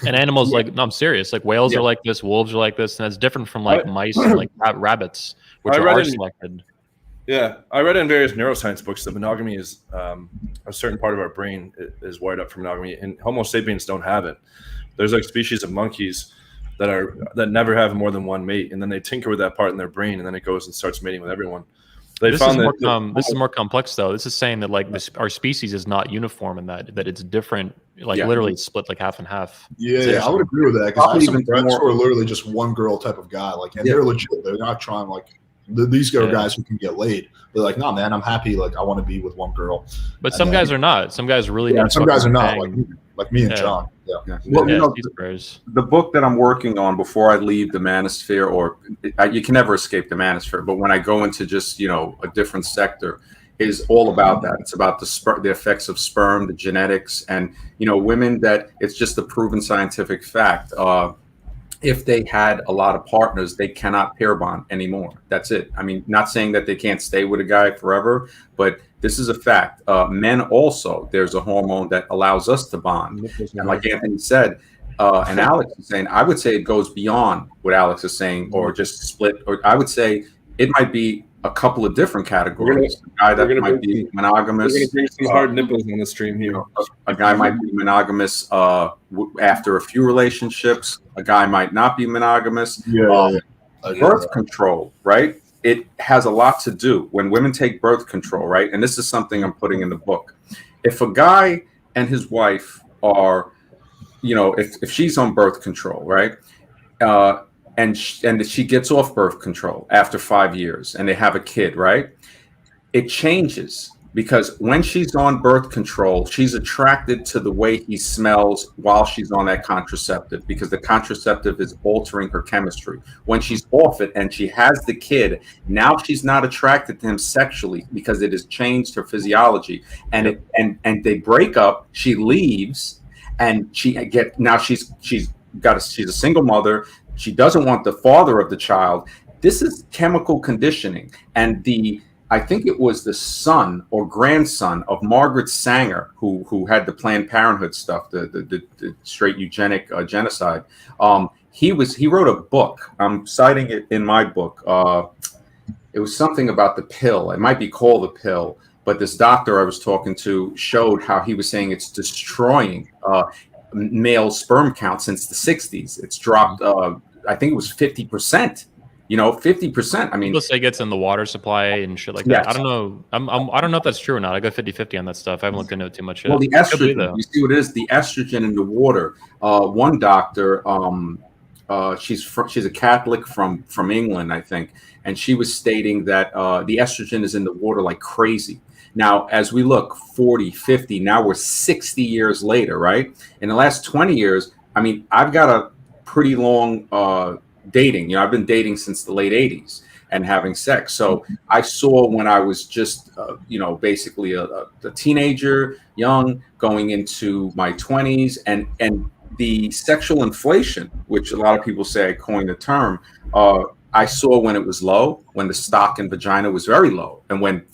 Speaker 1: And animals, like, no, I'm serious. Like whales are like this, wolves are like this, and that's different from like mice and like rabbits, which are selected.
Speaker 3: Yeah, I read in various neuroscience books that monogamy is a certain part of our brain is wired up for monogamy, and Homo sapiens don't have it. There's like species of monkeys that never have more than one mate, and then they tinker with that part in their brain, and then it goes and starts mating with everyone. This is more complex though. This is saying that like our species is not uniform in that it's different, like literally split like half and half.
Speaker 2: Yeah, I would agree with that because I have some friends who are literally just one girl type of guy, like, and they're legit. They're not trying like. These are guys who can get laid. They're like, nah, man, I'm happy. Like, I want to be with one girl.
Speaker 1: But some guys are not. Some guys really.
Speaker 2: Some guys are not like me and John. Yeah.
Speaker 4: Well, the book that I'm working on before I leave the manosphere, or you can never escape the manosphere. But when I go into just a different sector, is all about that. It's about the effects of sperm, the genetics, and women that it's just a proven scientific fact. If they had a lot of partners, they cannot pair bond anymore. That's it. I mean, not saying that they can't stay with a guy forever, but this is a fact. Men also, there's a hormone that allows us to bond. And like Anthony said, and Alex is saying, I would say it goes beyond what Alex is saying, or just split. Or I would say it might be a couple of different categories. A guy that might be monogamous.
Speaker 3: We're going to bring some hard nipples on the stream here.
Speaker 4: A guy might be monogamous after a few relationships. A guy might not be monogamous. Birth control, right? It has a lot to do when women take birth control, right? And this is something I'm putting in the book. If a guy and his wife are, if she's on birth control, right? And she gets off birth control after 5 years and they have a kid, right? It changes because when she's on birth control, she's attracted to the way he smells while she's on that contraceptive because the contraceptive is altering her chemistry. When she's off it and she has the kid, now she's not attracted to him sexually because it has changed her physiology. And and they break up, she leaves, and she's a single mother. She doesn't want the father of the child. This is chemical conditioning. And I think it was the son or grandson of Margaret Sanger, who had the Planned Parenthood stuff, the straight eugenic genocide. He wrote a book. I'm citing it in my book. It was something about the pill. It might be called the pill, but this doctor I was talking to showed how he was saying it's destroying male sperm count since the 60s. It's dropped, I think it was 50%. 50%. I mean,
Speaker 1: people say it gets in the water supply and shit like
Speaker 4: yes.
Speaker 1: that. I don't know. I don't know if that's true or not. I go 50-50 on that stuff. I haven't looked into it too much yet.
Speaker 4: Well, the estrogen, you see what it is? The estrogen in the water. One doctor, she's a Catholic from England, I think, and she was stating that the estrogen is in the water like crazy. Now, as we look 40, 50, now we're 60 years later, right? In the last 20 years, I mean, I've got a pretty long dating. I've been dating since the late 80s and having sex. So I saw when I was just, basically a teenager, young, going into my 20s, and the sexual inflation, which a lot of people say I coined the term, I saw when it was low, when the stock in vagina was very low. And when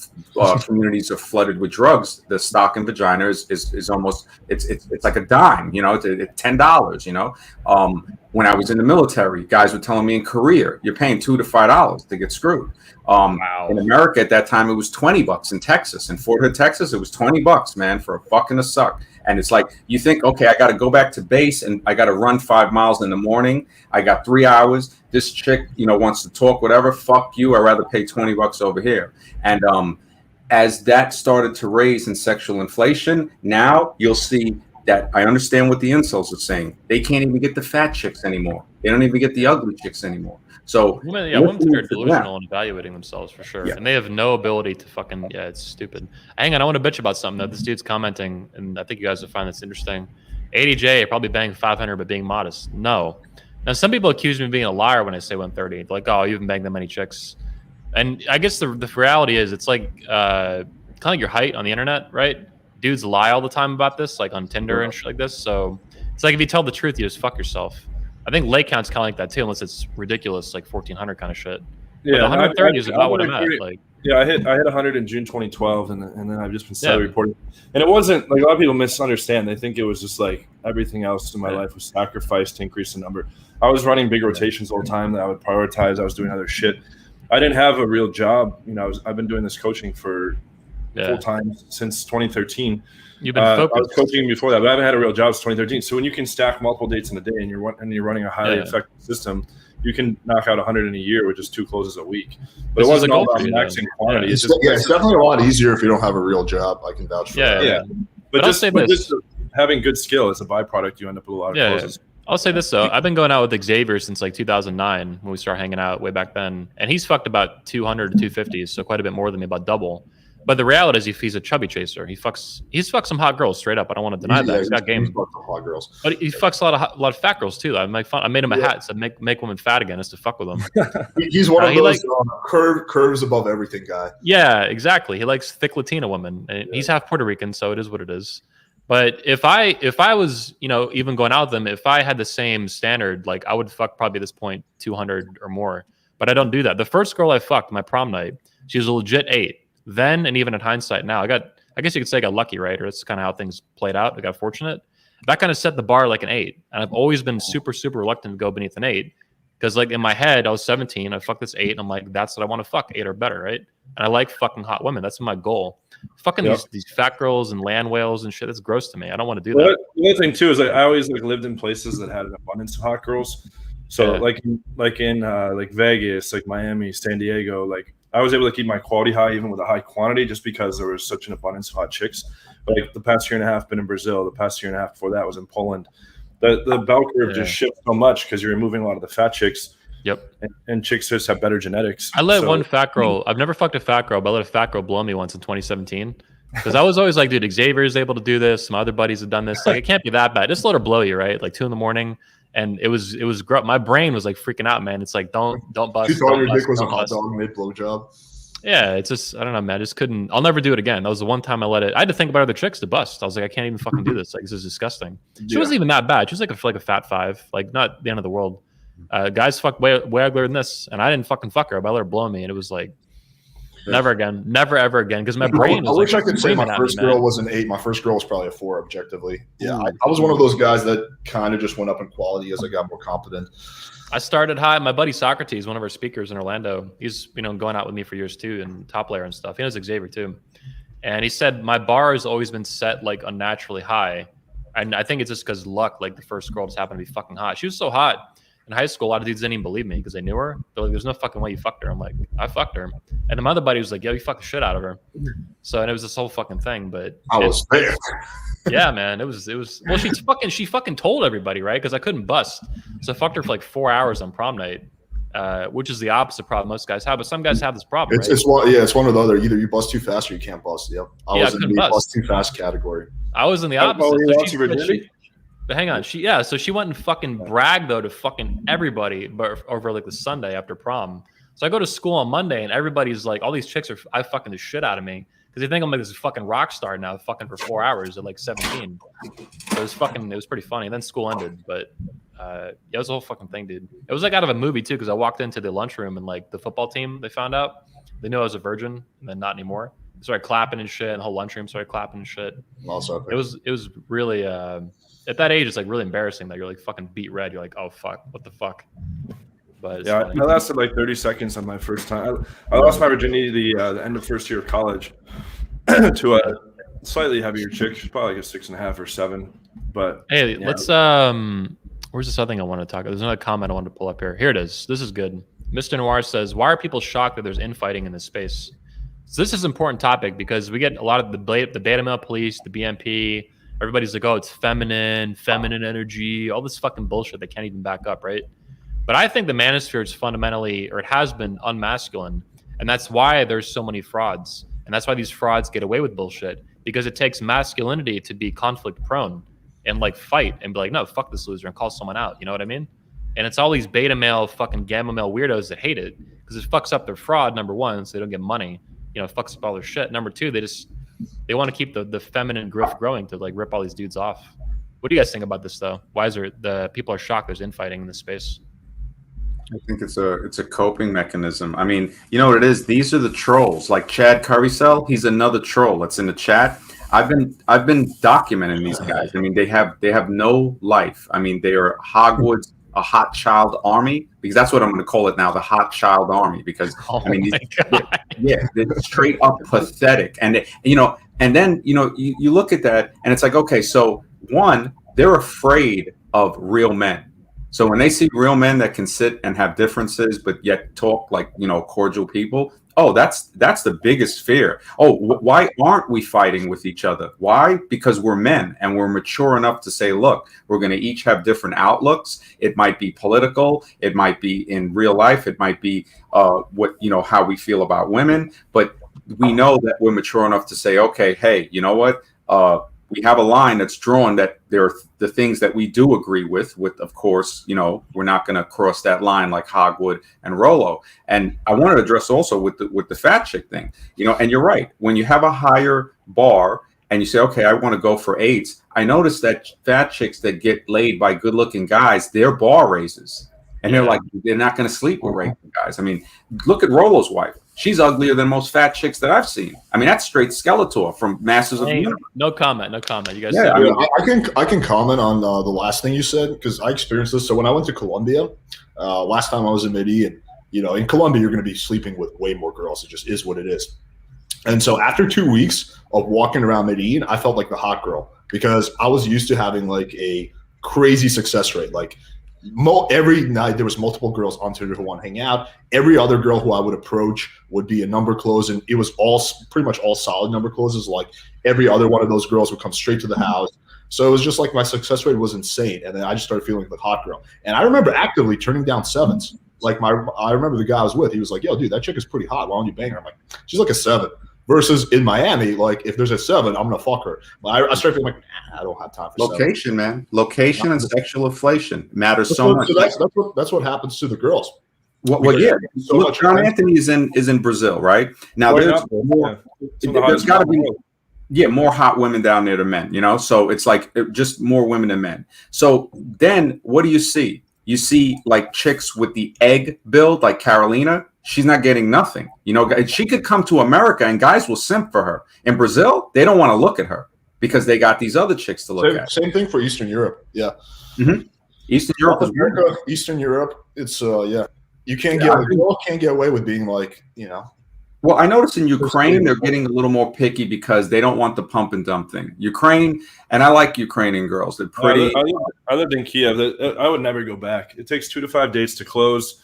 Speaker 4: communities are flooded with drugs, the stock in vagina is almost, it's like a dime, it's $10, when I was in the military, guys were telling me in Korea, you're paying $2 to $5 to get screwed.
Speaker 1: Wow.
Speaker 4: In America at that time, it was $20 in Texas. In Fort Hood, Texas, it was $20, man, for a fucking a suck. And it's like, you think, okay, I got to go back to base and I got to run 5 miles in the morning. I got 3 hours. This chick, wants to talk, whatever. Fuck you. I'd rather pay $20 over here. And as that started to raise in sexual inflation, now you'll see that I understand what the incels are saying. They can't even get the fat chicks anymore. They don't even get the ugly chicks anymore. So
Speaker 1: women are delusional and evaluating themselves for sure. Yeah. And they have no ability to fucking, it's stupid. Hang on, I want to bitch about something though. This dude's commenting, and I think you guys will find this interesting. ADJ probably banging 500 but being modest. No. Now, some people accuse me of being a liar when I say 130. Like, oh, you haven't banged that many chicks. And I guess the reality is it's like kind of like your height on the internet, right? Dudes lie all the time about this, like on Tinder and shit like this. So it's like if you tell the truth, you just fuck yourself. I think lay count's kind of like that too, unless it's ridiculous, like 1400 kind of shit.
Speaker 3: Yeah,
Speaker 1: 130 is about what I'm at. Like,
Speaker 3: yeah, I hit 100 in June 2012, and then I've just been steadily reporting. And it wasn't like a lot of people misunderstand. They think it was just like everything else in my life was sacrificed to increase the number. I was running big rotations all the time that I would prioritize. I was doing other shit. I didn't have a real job. I've been doing this coaching for full time since 2013.
Speaker 1: You've been focused.
Speaker 3: I was coaching before that, but I haven't had a real job since 2013. So when you can stack multiple dates in a day and you're running a highly effective system, you can knock out 100 in a year with just 2 closes a week. But it wasn't all about maxing quantity.
Speaker 2: It's definitely a lot easier if you don't have a real job. I can vouch for that.
Speaker 3: Yeah. But just having good skill is a byproduct. You end up with a lot of closes.
Speaker 1: I'll say this though, I've been going out with Xavier since like 2009 when we started hanging out way back then, and he's fucked about 200 to 250, so quite a bit more than me, about double. But the reality is, he's a chubby chaser. He's fucked some hot girls straight up. I don't want to deny that. He's got game.
Speaker 2: He's fucked some hot girls.
Speaker 1: But he fucks a lot of fat girls too. I made him a hat to make women fat again, is to fuck with them.
Speaker 2: He's one of those curves above everything guy.
Speaker 1: Yeah, exactly. He likes thick Latina women. And he's half Puerto Rican, so it is what it is. But if I was, even going out with them, if I had the same standard, like I would fuck probably at this point 200 or more. But I don't do that. The first girl I fucked my prom night, she was a legit 8. Then, and even in hindsight now, I guess you could say I got lucky, right? Or it's kind of how things played out. I got fortunate. That kind of set the bar like an 8. And I've always been super, super reluctant to go beneath an 8. Because like in my head, I was 17, I fucked this 8, and I'm like, that's what I want to fuck, 8 or better, right? And I like fucking hot women. That's my goal. Fucking these fat girls and land whales and shit, that's gross to me. I don't want to do that.
Speaker 3: The other thing too is I always lived in places that had an abundance of hot girls. So like in Vegas, like Miami, San Diego, like I was able to keep my quality high even with a high quantity just because there was such an abundance of hot chicks. But like the past year and a half been in Brazil, the past year and a half before that was in Poland. The bell curve just shifts so much because you're removing a lot of the fat chicks.
Speaker 1: Yep.
Speaker 3: And chicks just have better genetics.
Speaker 1: I let one fat girl, I've never fucked a fat girl, but I let a fat girl blow me once in 2017. Because I was always like, dude, Xavier's able to do this. Some other buddies have done this. Like, it can't be that bad. Just let her blow you, right? Like 2 a.m. And it was my brain was like freaking out, man. It's like, don't bust.
Speaker 2: You thought your dick was a hot dog mid blowjob?
Speaker 1: Yeah, it's just, I don't know, man. I just couldn't, I'll never do it again. That was the one time I let it. I had to think about other chicks to bust. I was like, I can't even fucking do this. Like, this is disgusting. She wasn't even that bad. She was like a fat 5, like not the end of the world. Guys fuck way uglier than this, and I didn't fucking fuck her, but I let her blow me, and it was Never again. Never ever again. Because my brain
Speaker 2: I
Speaker 1: was
Speaker 2: wish
Speaker 1: like
Speaker 2: I could say my
Speaker 1: screaming at
Speaker 2: first
Speaker 1: me,
Speaker 2: girl
Speaker 1: man.
Speaker 2: was an 8. My first girl was probably a 4 objectively. Yeah,
Speaker 1: Ooh.
Speaker 2: I was one of those guys that kind of just went up in quality as I got more competent.
Speaker 1: I started high. My buddy Socrates, one of our speakers in Orlando, he's going out with me for years too, and top layer and stuff. He knows Xavier too, and he said my bar has always been set like unnaturally high, and I think it's just because luck. Like the first girl just happened to be fucking hot. She was so hot in high school. A lot of dudes didn't even believe me because they knew her. They're like, "There's no fucking way you fucked her." I'm like, "I fucked her," and then my other buddy was like, "Yo, you fucked the shit out of her." So and it was this whole fucking thing. But
Speaker 2: I was there.
Speaker 1: yeah, man, it was. Well, she fucking told everybody, right? Because I couldn't bust, so I fucked her for like 4 hours on prom night, which is the opposite problem most guys have. But some guys have this problem.
Speaker 2: It's one or the other. Either you bust too fast or you can't bust. Yep. I was in the bust too fast category.
Speaker 1: I was in the opposite. But hang on, so she went and fucking bragged though to fucking everybody, but over like the Sunday after prom. So I go to school on Monday and everybody's like, all these chicks are I fucking the shit out of me because they think I'm like this fucking rock star now, fucking for 4 hours at like 17. So it was pretty funny. And then school ended, but yeah, it was a whole fucking thing, dude. It was like out of a movie too, because I walked into the lunchroom and like the football team, they found out they knew I was a virgin, and then not anymore. They started clapping and shit, and the whole lunchroom started clapping and shit.
Speaker 2: Also,
Speaker 1: it was really at that age, it's like really embarrassing that you're like fucking beat red. You're like, oh fuck, what the fuck? But
Speaker 3: yeah,
Speaker 1: funny.
Speaker 3: I lasted like 30 seconds on my first time. I lost my virginity the end of first year of college to a slightly heavier chick. She's probably like a 6.5 or 7. But
Speaker 1: hey, let's where's this other thing I want to talk about? There's another comment I wanted to pull up here. Here it is. This is good. Mr. Noir says, why are people shocked that there's infighting in this space? So this is an important topic because we get a lot of the beta male police, the BMP. Everybody's like, oh, it's feminine energy, all this fucking bullshit they can't even back up, right? But I think the manosphere is fundamentally, or it has been, unmasculine. And that's why there's so many frauds. And that's why these frauds get away with bullshit, because it takes masculinity to be conflict prone and like fight and be like, no, fuck this loser and call someone out. You know what I mean? And it's all these beta male, fucking gamma male weirdos that hate it because it fucks up their fraud, number one, so they don't get money. You know, it fucks up all their shit. Number two, they want to keep the feminine growth growing to like rip all these dudes off. What do you guys think about this though? Why is the people are shocked there's infighting in this space?
Speaker 4: I think it's a coping mechanism. I mean, you know what it is? These are the trolls. Like Chad Currycell, he's another troll that's in the chat. I've been documenting these guys. I mean, they have no life. I mean, they are Hogwarts, a hot child army, because that's what I'm going to call it now, the hot child army. Because I mean, they're straight up pathetic. And then you look at that, and it's like, okay, so one, they're afraid of real men. So when they see real men that can sit and have differences, but yet talk like, cordial people, oh, that's the biggest fear. Oh, why aren't we fighting with each other? Why? Because we're men and we're mature enough to say, look, we're going to each have different outlooks. It might be political. It might be in real life. It might be how we feel about women. But we know that we're mature enough to say, okay, hey, you know what? We have a line that's drawn that there are the things that we do agree with, of course, we're not going to cross that line like Hogwood and Rollo. And I want to address also with the fat chick thing, and you're right. When you have a higher bar and you say, okay, I want to go for 8s, I notice that fat chicks that get laid by good looking guys, their bar raises. And they're like, they're not going to sleep with raping guys. I mean, look at Rollo's wife. She's uglier than most fat chicks that I've seen. I mean, that's straight Skeletor from Masters of the Universe.
Speaker 1: No comment. You guys.
Speaker 2: Yeah, I can comment on the last thing you said because I experienced this. So when I went to Colombia, last time I was in Midi, and in Colombia you're going to be sleeping with way more girls. It just is what it is. And so after 2 weeks of walking around Medellin, I felt like the hot girl because I was used to having like a crazy success rate. Like every night there was multiple girls on Tinder who want to hang out. Every other girl who I would approach would be a number close, and it was pretty much all solid number closes. Like every other one of those girls would come straight to the house. So it was just like my success rate was insane, and then I just started feeling like the hot girl. And I remember actively turning down 7s. Like I remember the guy I was with, he was like, "Yo, dude, that chick is pretty hot. Why don't you bang her?" I'm like, "She's like a 7." Versus in Miami, like if there's a 7, I'm gonna fuck her. But I started feeling like, I don't have time for
Speaker 4: location,
Speaker 2: 7.
Speaker 4: man. Location and sexual inflation matters so much.
Speaker 2: So that's what happens to the girls.
Speaker 4: Well, yeah. So look, John Anthony is in Brazil, right? Now there's got to be more hot women down there than men. So it's like just more women than men. So then what do you see? You see like chicks with the egg build, like Carolina. she's not getting nothing. You know, she could come to America and guys will simp for her. In Brazil, they don't want to look at her because they got these other chicks to look at.
Speaker 2: Same thing for Eastern Europe. Yeah.
Speaker 4: Eastern Europe is
Speaker 2: America, Eastern Europe. It's you can't can't get away with being like, you know.
Speaker 4: Well, I noticed in Ukraine they're getting a little more picky because they don't want the pump and dump thing. Ukraine, and I like Ukrainian girls. They're pretty.
Speaker 3: I lived in Kiev. I would never go back. It takes 2 to 5 days to close,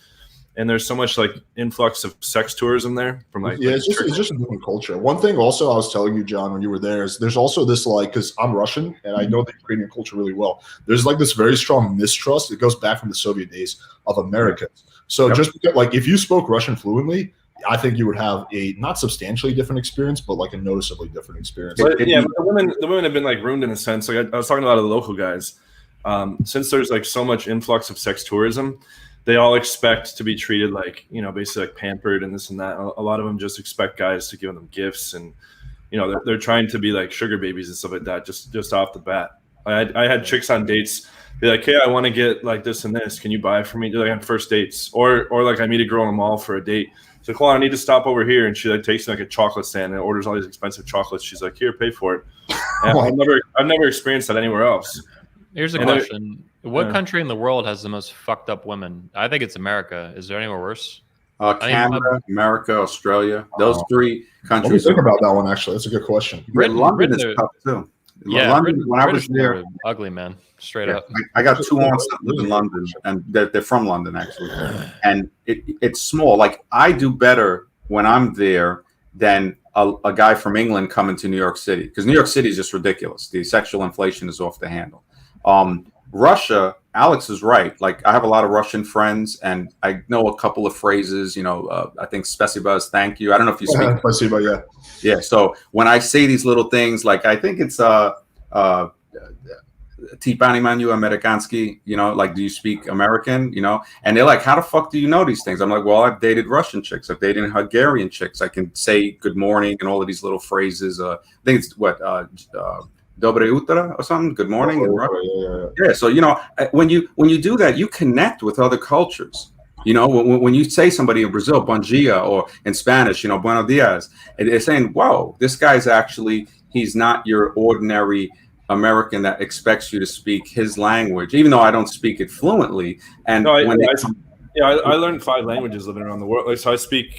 Speaker 3: and there's so much like influx of sex tourism there from like
Speaker 2: it's just a different culture. One thing also I was telling you, John, when you were there is there's also this like, because I'm Russian and I know the Ukrainian culture really well. There's like this very strong mistrust. It goes back from the Soviet days of Americans. So just because, like, if you spoke Russian fluently, I think you would have a not substantially different experience, but like a noticeably different experience.
Speaker 3: But, but the women have been like ruined in a sense. Like I was talking to a lot of the local guys. Since there's like so much influx of sex tourism, they all expect to be treated like, you know, basically like pampered and this and that. A lot of them just expect guys to give them gifts, and you know they're trying to be like sugar babies and stuff like that just off the bat. I had chicks on dates be like, hey, I want to get like this and this. Can you buy it for me? Like on first dates, or like I meet a girl in the mall for a date. So, hold on, I need to stop over here, and she like takes me like a chocolate stand and orders all these expensive chocolates. She's like, here, pay for it. And I've never experienced that anywhere else.
Speaker 1: Here's a question: what country in the world has the most fucked up women? I think it's America. Is there anywhere worse?
Speaker 4: Canada, America, Australia. Those 3 countries.
Speaker 2: Let me think about that one. Actually, that's a good question.
Speaker 4: London is tough too.
Speaker 1: Yeah,
Speaker 4: London, when I was there,
Speaker 1: ugly man, straight up.
Speaker 4: I got 2 aunts that live in London, and they're from London actually. And it's small. Like I do better when I'm there than a guy from England coming to New York City, because New York City is just ridiculous. The sexual inflation is off the handle. Russia, Alex is right. Like I have a lot of Russian friends, and I know a couple of phrases. You know, I think "spasiba" is thank you. I don't know if you speak.
Speaker 2: Spasiba, yeah.
Speaker 4: Yeah. So when I say these little things, like I think it's Tipani Manu Amerikansky, you know, like, do you speak American? You know, and they're like, how the fuck do you know these things? I'm like, well, I've dated Russian chicks. I've dated Hungarian chicks. I can say good morning and all of these little phrases. I think it's what, Dobre Utra or something. Good morning. Yeah. So, you know, when you do that, you connect with other cultures. You know, when you say somebody in Brazil, bon dia, or in Spanish, you know, buenos dias, they're saying, whoa, this guy's actually, he's not your ordinary American that expects you to speak his language, even though I don't speak it fluently. And
Speaker 3: I learned 5 languages living around the world. Like, so I speak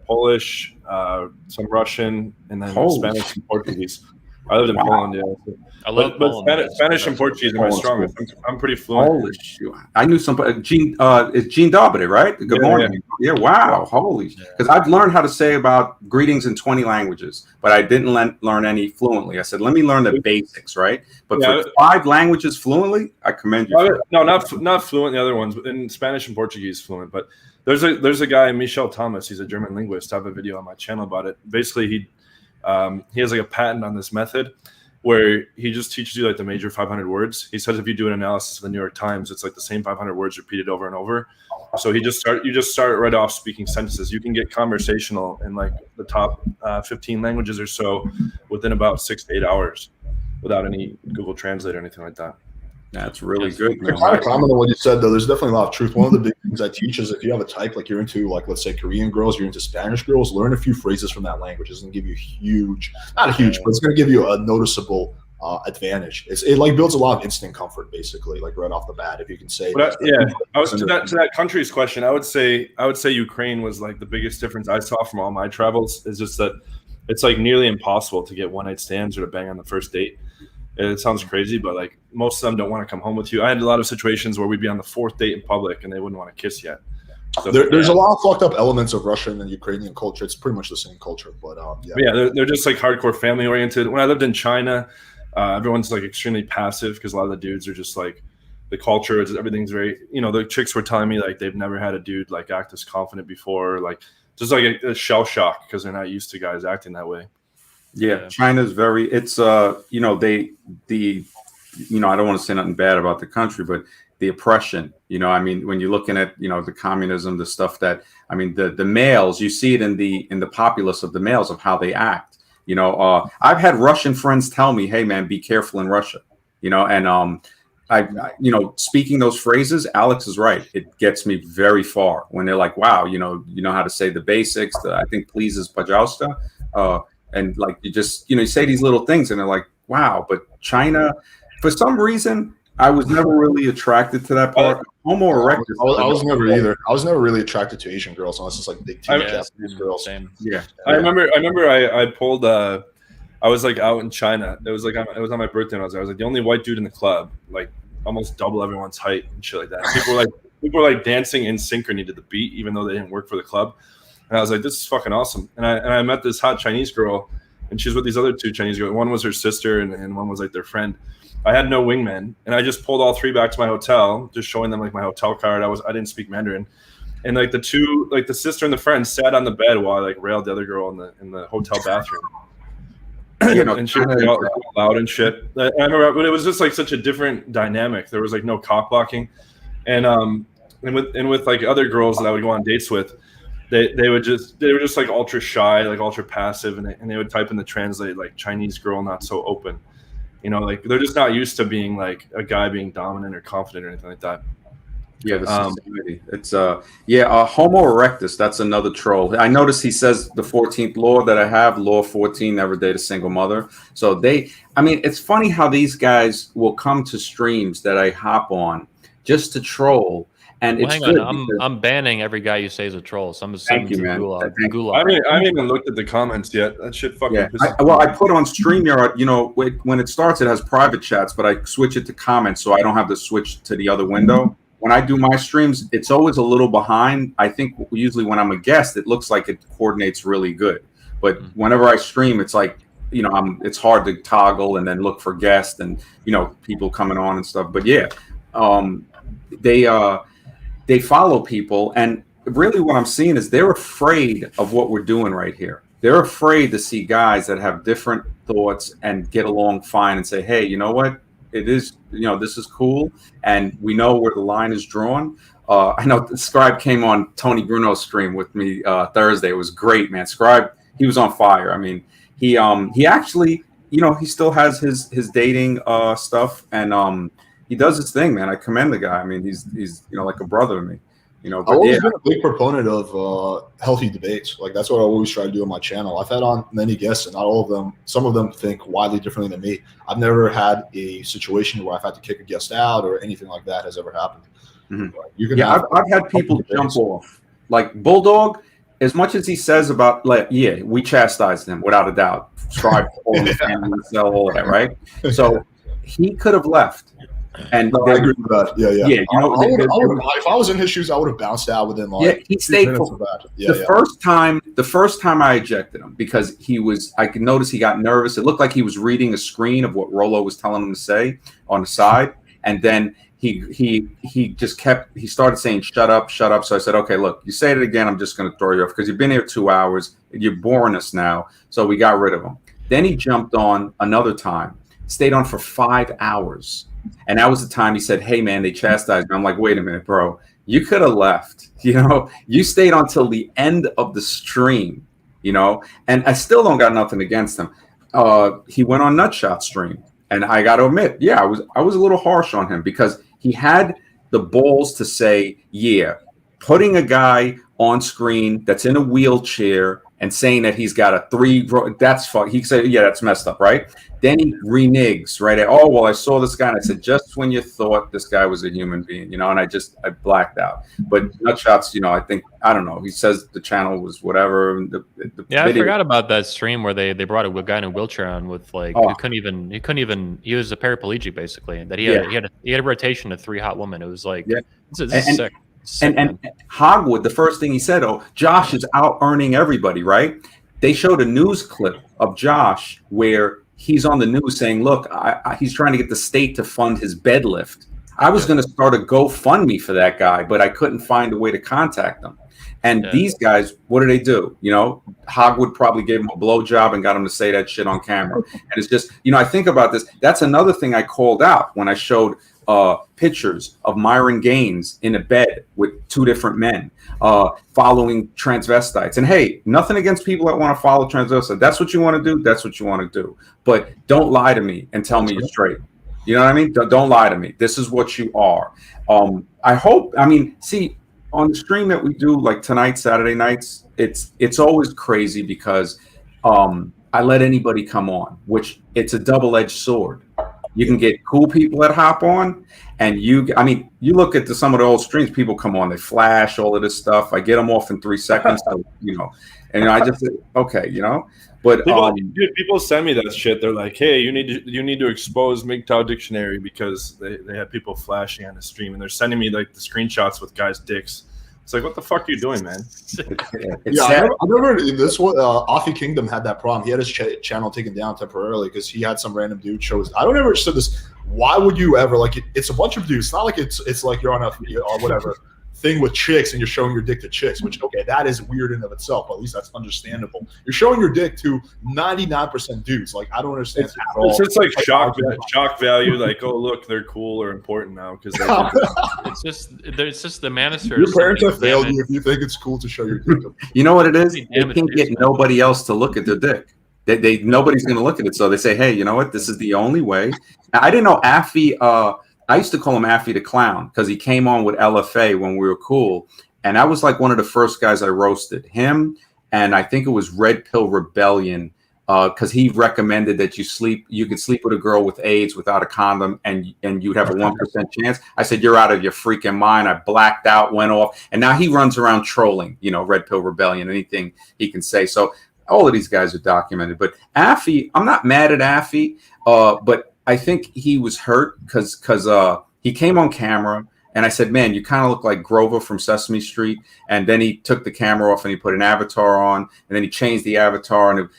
Speaker 3: Polish, some Russian, and then Spanish and Portuguese. I lived in Poland, yeah.
Speaker 1: I love Poland.
Speaker 3: Spanish and Portuguese are my strongest. I'm pretty fluent.
Speaker 4: Holy shit! I knew somebody. It's Jean Dobre, right? Good morning. Yeah. Wow. Holy. Because I've learned how to say about greetings in 20 languages, but I didn't learn any fluently. I said, let me learn the basics, right? But for 5 languages fluently, I commend you.
Speaker 3: No, not fluent. The other ones, but in Spanish and Portuguese, fluent. But there's a guy, Michel Thomas. He's a German linguist. I have a video on my channel about it. Basically, he has like a patent on this method where he just teaches you like the major 500 words. He says if you do an analysis of the New York Times, it's like the same 500 words repeated over and over. So you just start right off speaking sentences. You can get conversational in like the top 15 languages or so within about 6 to 8 hours without any Google Translate or anything like that.
Speaker 4: That's really good.
Speaker 2: To kind of comment on what you said, though, there's definitely a lot of truth. One of the big things I teach is if you have a type, like you're into, like, let's say Korean girls, you're into Spanish girls, learn a few phrases from that language. It's going to give you not a huge, but it's going to give you a noticeable advantage. It like builds a lot of instant comfort, basically, like right off the bat, if you can say.
Speaker 3: But I was to that country's question. I would say Ukraine was like the biggest difference I saw from all my travels. Is just that it's like nearly impossible to get one night stands or to bang on the first date. It sounds crazy, but like most of them don't want to come home with you. I had a lot of situations where we'd be on the 4th date in public and they wouldn't want to kiss yet. So
Speaker 2: there's a lot of fucked up elements of Russian and Ukrainian culture. It's pretty much the same culture, but
Speaker 3: they're just like hardcore family oriented. When I lived in China, everyone's like extremely passive because a lot of the dudes are just like, the culture is, everything's very, you know, the chicks were telling me like they've never had a dude like act as confident before, like just like a shell shock because they're not used to guys acting that way.
Speaker 4: Yeah, China's very, it's, you know, you know, I don't want to say nothing bad about the country, but the oppression, you know, I mean, when you're looking at, you know, the communism, the stuff that, I mean, the males, you see it in the populace of the males of how they act, you know, I've had Russian friends tell me, hey man, be careful in Russia, you know, and you know, speaking those phrases, Alex is right. It gets me very far when they're like, wow, you know how to say the basics. I think please is pajausta. And like, you just, you know, you say these little things and they're like, wow. But China, for some reason, I was never really attracted to that part. Homo erectus.
Speaker 2: I was never either. I was never really attracted to Asian girls unless it's like big titty Japanese girls.
Speaker 1: Same.
Speaker 3: Yeah. I remember I pulled I was like out in China. It was on my birthday when I was there. I was like the only white dude in the club, like almost double everyone's height and shit like that. People were like dancing in synchrony to the beat, even though they didn't work for the club. And I was like, this is fucking awesome. And I met this hot Chinese girl, and she's with these other two Chinese girls. One was her sister, and one was like their friend. I had no wingman, and I just pulled all three back to my hotel, just showing them like my hotel card. I didn't speak Mandarin, and like the sister and the friend sat on the bed while I like railed the other girl in the hotel bathroom. You know, and she was all loud and shit. I remember, but it was just like such a different dynamic. There was like no cock blocking, and with like other girls that I would go on dates with, they were just like ultra shy, like ultra passive, and they would type in the translate like Chinese girl not so open. You know, like they're just not used to being like a guy being dominant or confident or anything like that.
Speaker 4: Yeah, the society. It's Homo erectus. That's another troll. I noticed he says the 14th law that I have, law 14, never date a single mother. So it's funny how these guys will come to streams that I hop on just to troll. And it's
Speaker 1: hang on, I'm banning every guy you say is a troll. So I'm just
Speaker 4: thank you, man.
Speaker 3: I haven't even looked at the comments yet. That shit fucking.
Speaker 4: Yeah. I put on StreamYard. You know, when it starts, it has private chats, but I switch it to comments, so I don't have to switch to the other window. When I do my streams, it's always a little behind. I think usually when I'm a guest, it looks like it coordinates really good. But whenever I stream, it's like, you know, it's hard to toggle and then look for guests and, you know, people coming on and stuff. But yeah, they follow people, and really what I'm seeing is they're afraid of what we're doing right here. They're afraid to see guys that have different thoughts and get along fine and say, hey, you know what? It is, you know, this is cool, and we know where the line is drawn. I know Scribe came on Tony Bruno's stream with me Thursday. It was great, man. Scribe, he was on fire. I mean, he actually, you know, he still has his dating stuff, and he does his thing, man. I commend the guy. I mean, he's you know, like a brother to me. You know, but
Speaker 2: I've always been a big proponent of healthy debates. Like that's what I always try to do on my channel. I've had on many guests, and not all of them. Some of them think wildly differently than me. I've never had a situation where I've had to kick a guest out or anything like that has ever happened.
Speaker 4: Mm-hmm. I've had people jump off. Like Bulldog, as much as he says about, like, yeah, we chastised him without a doubt. Strive for all the family, sell all that, right? So he could have left. And
Speaker 2: no, I agree with that. Yeah.
Speaker 4: You know,
Speaker 2: if I was in his shoes, I would have bounced out within like
Speaker 4: he stayed for
Speaker 2: that.
Speaker 4: The first time I ejected him because I could notice he got nervous. It looked like he was reading a screen of what Rolo was telling him to say on the side, and then he started saying shut up. So I said, okay, look, you say it again, I'm just going to throw you off because you've been here 2 hours. You're boring us now. So we got rid of him. Then he jumped on another time, stayed on for 5 hours. And that was the time he said, hey, man, they chastised me. I'm like, wait a minute, bro. You could have left. You know, you stayed until the end of the stream, you know, and I still don't got nothing against him. He went on Nutshot stream. And I got to admit, yeah, I was a little harsh on him because he had the balls to say, yeah, putting a guy on screen that's in a wheelchair and saying that he's got a 3, that's fuck. He said, yeah, that's messed up, right? Then he reneges, right? Oh, well, I saw this guy, and I said, just when you thought this guy was a human being, you know, and I blacked out. But Nutshots, you know, I don't know. He says the channel was whatever.
Speaker 1: I forgot about that stream where they brought a guy in a wheelchair on with like he couldn't even. He was a paraplegic basically. That he had a rotation of 3 hot women. It was like this is sick.
Speaker 4: And Hogwood, the first thing he said, Josh is out earning everybody, right? They showed a news clip of Josh where he's on the news saying, look, he's trying to get the state to fund his bed lift. I was going to start a GoFundMe for that guy, but I couldn't find a way to contact him. And these guys, what do? You know, Hogwood probably gave him a blowjob and got him to say that shit on camera. And it's just, you know, I think about this. That's another thing I called out when I showed pictures of Myron Gaines in a bed with 2 different men following transvestites. And hey, nothing against people that want to follow transvestites. That's what you want to do. That's what you want to do. But don't lie to me and tell me you're straight. You know what I mean? Don't lie to me. This is what you are. I hope. I mean, see, on the stream that we do, like tonight, Saturday nights, it's always crazy because I let anybody come on, which it's a double-edged sword. You can get cool people that hop on, and you look at some of the old streams, people come on, they flash all of this stuff. I get them off in 3 seconds, so, and I just say, okay, but
Speaker 3: people send me that shit. They're like, hey, you need to expose MGTOW dictionary because they have people flashing on the stream, and they're sending me like the screenshots with guys' dicks. It's like, what the fuck are you doing, man?
Speaker 2: I remember this one. Afi Kingdom had that problem. He had his channel taken down temporarily because he had some random dude show his. I don't ever understand this. Why would you ever it's a bunch of dudes? It's not like it's like you're on a or whatever thing with chicks and you're showing your dick to chicks. Which that is weird in of itself. But at least that's understandable. You're showing your dick to 99% dudes. Like I don't understand at all.
Speaker 3: It's just like shock value. Like, oh look, they're cool or important now because
Speaker 1: it's just the manosphere.
Speaker 2: Your parents have failed you if you think it's cool to show your dick.
Speaker 4: You know what it is? They can't get nobody else to look at their dick. Nobody's going to look at it. So they say, hey, you know what? This is the only way. Now, I didn't know Affy. I used to call him Affy the Clown because he came on with LFA when we were cool. And I was like one of the first guys I roasted. Him, and I think it was Red Pill Rebellion because he recommended that you could sleep with a girl with AIDS without a condom and you'd have a 1% chance. I said, you're out of your freaking mind. I blacked out, went off. And now he runs around trolling, Red Pill Rebellion, anything he can say. So all of these guys are documented. But Affy, I'm not mad at Affy, but I think he was hurt because he came on camera and I said, man, you kind of look like Grover from Sesame Street. And then he took the camera off and he put an avatar on and then he changed the avatar. And,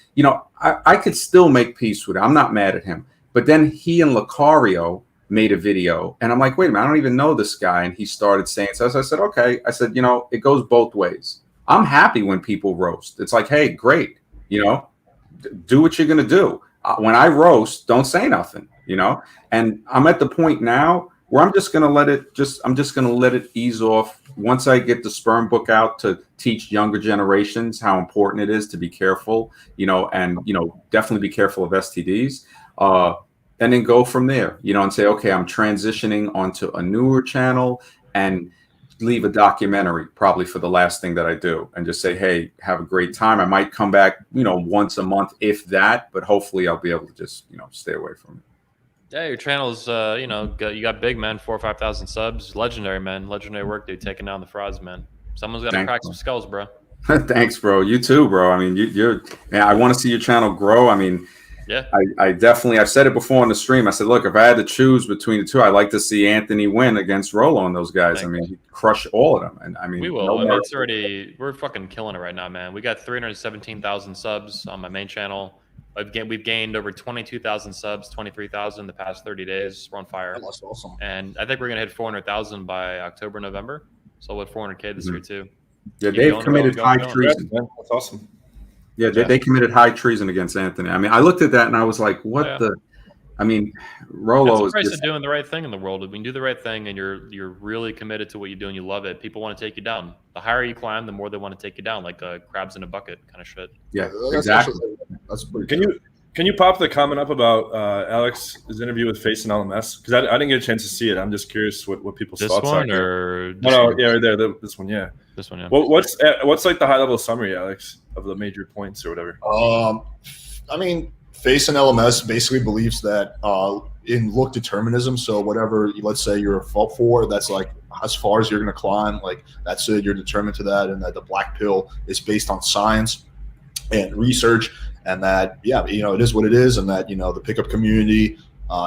Speaker 4: I could still make peace with it. I'm not mad at him. But then he and Lucario made a video and I'm like, wait a minute, I don't even know this guy. And he started saying, so I said, okay. I said, it goes both ways. I'm happy when people roast. It's like, hey, great. Do what you're going to do. When I roast, don't say nothing, and I'm at the point now where I'm just going to let it ease off. Once I get the sperm book out to teach younger generations how important it is to be careful, and, definitely be careful of STDs, and then go from there, and say, okay, I'm transitioning onto a newer channel and leave a documentary probably for the last thing that I do and just say, hey, have a great time. I might come back, once a month, if that, but hopefully I'll be able to just, stay away from it.
Speaker 1: Yeah, your channel's, you got big, man, 4,000 or 5,000 subs. Legendary, man. Legendary work, dude. Taking down the frauds, man. Someone's got to crack some skulls, bro.
Speaker 4: Thanks, bro. You too, bro. I mean, man, I want to see your channel grow. I mean,
Speaker 1: yeah,
Speaker 4: I've said it before on the stream. I said, look, if I had to choose between the two, I'd like to see Anthony win against Rolo and those guys. I mean, he'd crush all of them. And I mean,
Speaker 1: we will. We're fucking killing it right now, man. We got 317,000 subs on my main channel. We've gained over 22,000 subs, 23,000 in the past 30 days. We're on fire.
Speaker 2: That's awesome.
Speaker 1: And I think we're gonna hit 400,000 by October, November. So with 400K this year too.
Speaker 4: Yeah, they've committed high treason.
Speaker 3: That's awesome.
Speaker 4: Yeah, they committed high treason against Anthony. I mean, I looked at that and I was like, what the? I mean, Rolo is
Speaker 1: the price of doing the right thing in the world. When you do the right thing and you're really committed to what you do and you love it, people want to take you down. The higher you climb, the more they want to take you down, like crabs in a bucket kind of shit.
Speaker 4: Yeah, exactly.
Speaker 2: That's pretty.
Speaker 3: Can you pop the comment up about Alex's interview with Face and LMS? Because I didn't get a chance to see it. I'm just curious what people's thoughts are. This one, yeah. This one, yeah. What's like the high level summary, Alex, of the major points or whatever?
Speaker 2: I mean, Face and LMS basically believes that in look determinism. So whatever, let's say you're a fault for, that's like as far as you're going to climb, like that's it. You're determined to that, and that the black pill is based on science and research. And that, it is what it is, and that, the pickup community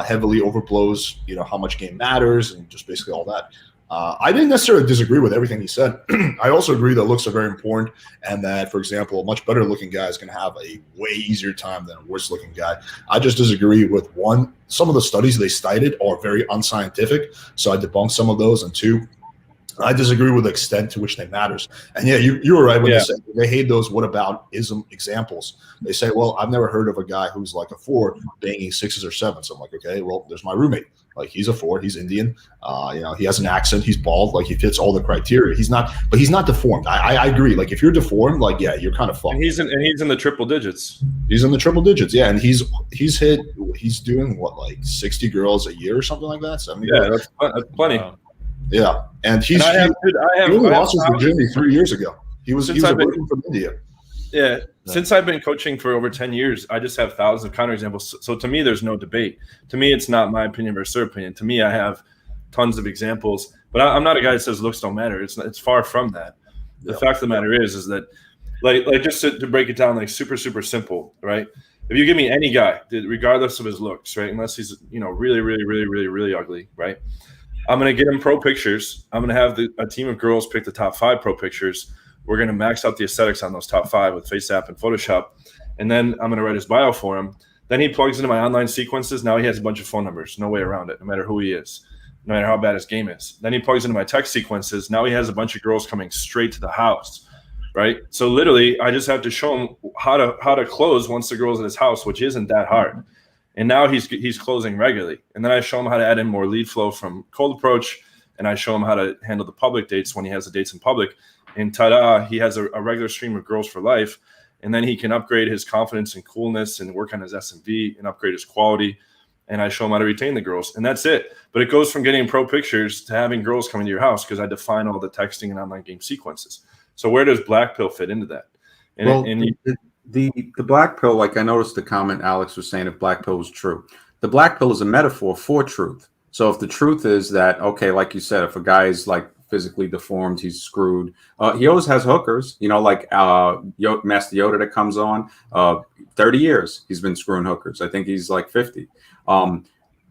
Speaker 2: heavily overblows, how much game matters, and just basically all that. I didn't necessarily disagree with everything he said. I also agree that looks are very important, and that, for example, a much better looking guy is going to have a way easier time than a worse looking guy. I just disagree with one. Some of the studies they cited are very unscientific, so I debunked some of those, and two, I disagree with the extent to which they matters. And yeah, you were right when they said they hate those what about ism examples. They say, well, I've never heard of a guy who's like a 4 banging 6s or 7s. I'm like, okay, well, there's my roommate. Like he's a 4, he's Indian. He has an accent, he's bald, like he fits all the criteria. He's not deformed. I agree. Like if you're deformed, like yeah, you're kind of fucked.
Speaker 3: And he's in the triple digits.
Speaker 2: He's in the triple digits, yeah. And he's doing what, like 60 girls a year or something like that. 70
Speaker 3: girls? That's plenty.
Speaker 2: Yeah, and he lost his virginity 3 years ago. He was a virgin from India.
Speaker 3: Yeah, since I've been coaching for over 10 years, I just have thousands of counterexamples. So to me, there's no debate. To me, it's not my opinion versus their opinion. To me, I have tons of examples. But I'm not a guy that says looks don't matter. It's far from that. The fact of the matter is that, like just to break it down, like super simple, right? If you give me any guy, regardless of his looks, right, unless he's really ugly, right? I'm going to get him pro pictures. I'm going to have a team of girls pick the top 5 pro pictures. We're going to max out the aesthetics on those top 5 with FaceApp and Photoshop. And then I'm going to write his bio for him. Then he plugs into my online sequences. Now he has a bunch of phone numbers. No way around it, no matter who he is, no matter how bad his game is. Then he plugs into my text sequences. Now he has a bunch of girls coming straight to the house, right? So literally, I just have to show him how to close once the girl's at his house, which isn't that hard. And now he's closing regularly. And then I show him how to add in more lead flow from cold approach. And I show him how to handle the public dates when he has the dates in public. And ta-da, he has a regular stream of girls for life. And then he can upgrade his confidence and coolness and work on his SMV and upgrade his quality. And I show him how to retain the girls. And that's it. But it goes from getting pro pictures to having girls coming to your house because I define all the texting and online game sequences. So where does Black Pill fit into that?
Speaker 4: The black pill, like I noticed the comment Alex was saying if black pill was true. The black pill is a metaphor for truth. So if the truth is that, okay, like you said, if a guy is like physically deformed, he's screwed. He always has hookers, like Master Yoda that comes on. 30 years he's been screwing hookers. I think he's like 50. One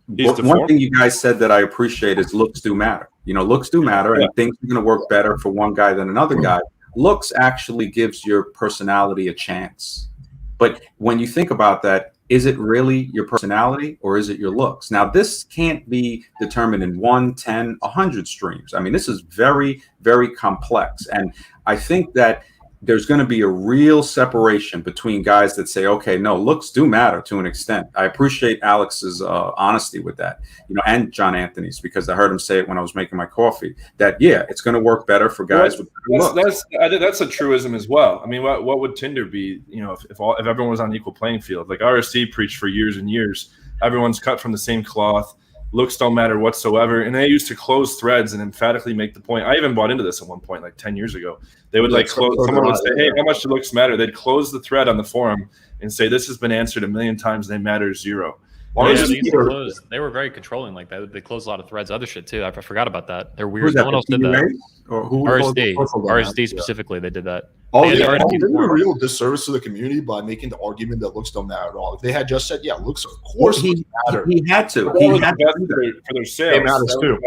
Speaker 4: thing you guys said that I appreciate is looks do matter. Looks do matter, and things are going to work better for one guy than another guy. Looks actually gives your personality a chance. But when you think about that, is it really your personality or is it your looks? Now, this can't be determined in 1, 10, 100 streams. I mean, this is very, very complex. And I think that there's going to be a real separation between guys that say, okay, no, looks do matter to an extent. I appreciate Alex's honesty with that, and John Anthony's, because I heard him say it when I was making my coffee, that, yeah, it's going to work better for guys with looks.
Speaker 3: That's a truism as well. I mean, what would Tinder be, if everyone was on an equal playing field? Like RSC preached for years and years, everyone's cut from the same cloth. Looks don't matter whatsoever. And they used to close threads and emphatically make the point. I even bought into this at one point, like 10 years ago. They would someone would say, hey, how much do looks matter? They'd close the thread on the forum and say, this has been answered 1,000,000 times. They matter 0.
Speaker 1: They were very controlling like that. They closed a lot of threads, other shit too. I forgot about that. They're weird. No one else did that. RSD specifically, they did that.
Speaker 2: They did a real disservice to the community by making the argument that looks don't matter at all. If they had just said, yeah, looks of course matter.
Speaker 4: He had to.
Speaker 3: He had to for their sales. Matters too.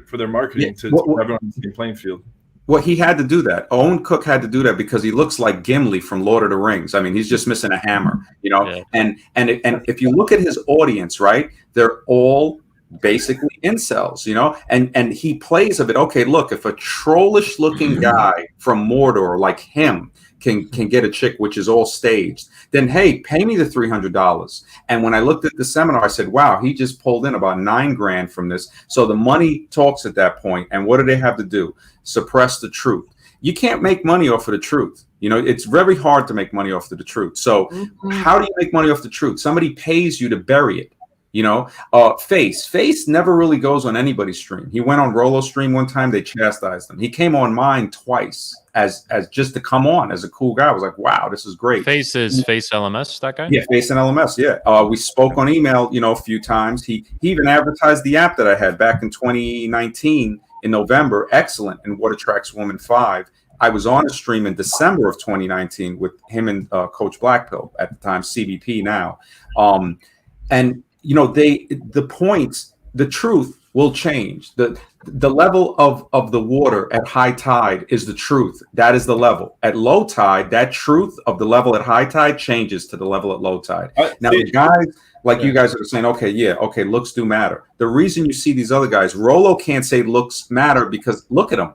Speaker 3: For their marketing to everyone on the same playing field.
Speaker 4: Well, he had to do that. Owen Cook had to do that because he looks like Gimli from Lord of the Rings. I mean, he's just missing a hammer, Yeah. And if you look at his audience, right, they're all basically incels, and he plays of it. Okay, look, if a trollish looking guy from Mordor like him can get a chick, which is all staged, then hey, pay me the $300. And when I looked at the seminar, I said, wow, he just pulled in about $9,000 from this. So the money talks at that point. And what do they have to do? Suppress the truth. You can't make money off of the truth. It's very hard to make money off of the truth. So how do you make money off the truth? Somebody pays you to bury it. Face never really goes on anybody's stream. He went on Rolo's stream one time. They chastised him. He came on mine twice as just to come on as a cool guy. I was like, wow, this is great.
Speaker 1: Face is Face LMS, that guy?
Speaker 4: Yeah, Face and LMS. Yeah. We spoke on email, a few times. He even advertised the app that I had back in 2019 in November. Excellent. And What Attracts Woman 5. I was on a stream in December of 2019 with him and Coach Blackpill at the time, CBP now. And the points, the truth will change. The level of the water at high tide is the truth. That is the level. At low tide, that truth of the level at high tide changes to the level at low tide. Now, the guys you guys are saying, okay, looks do matter. The reason you see these other guys, Rolo can't say looks matter because look at him.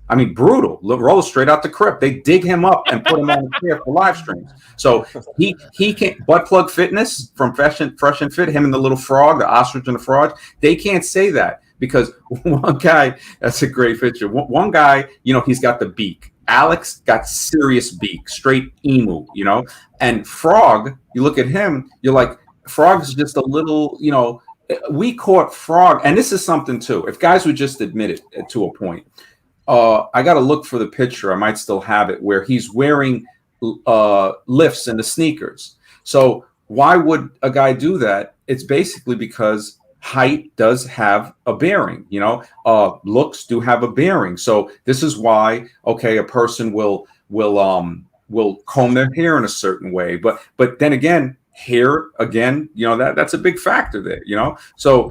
Speaker 4: I mean, brutal. Roll straight out the crypt. They dig him up and put him on the chair for live streams. So he can't. Butt Plug Fitness from Fresh and Fit, him and the little frog, the ostrich and the frog, they can't say that because one guy, that's a great picture. One guy, he's got the beak. Alex got serious beak, straight emu, and Frog, you look at him, you're like, Frog's just a little, we caught Frog, and this is something too. If guys would just admit it to a point. I got to look for the picture. I might still have it where he's wearing lifts in the sneakers. So why would a guy do that? It's basically because height does have a bearing, looks do have a bearing. So this is why, okay, a person will comb their hair in a certain way. But then again, hair, again, that's a big factor there, So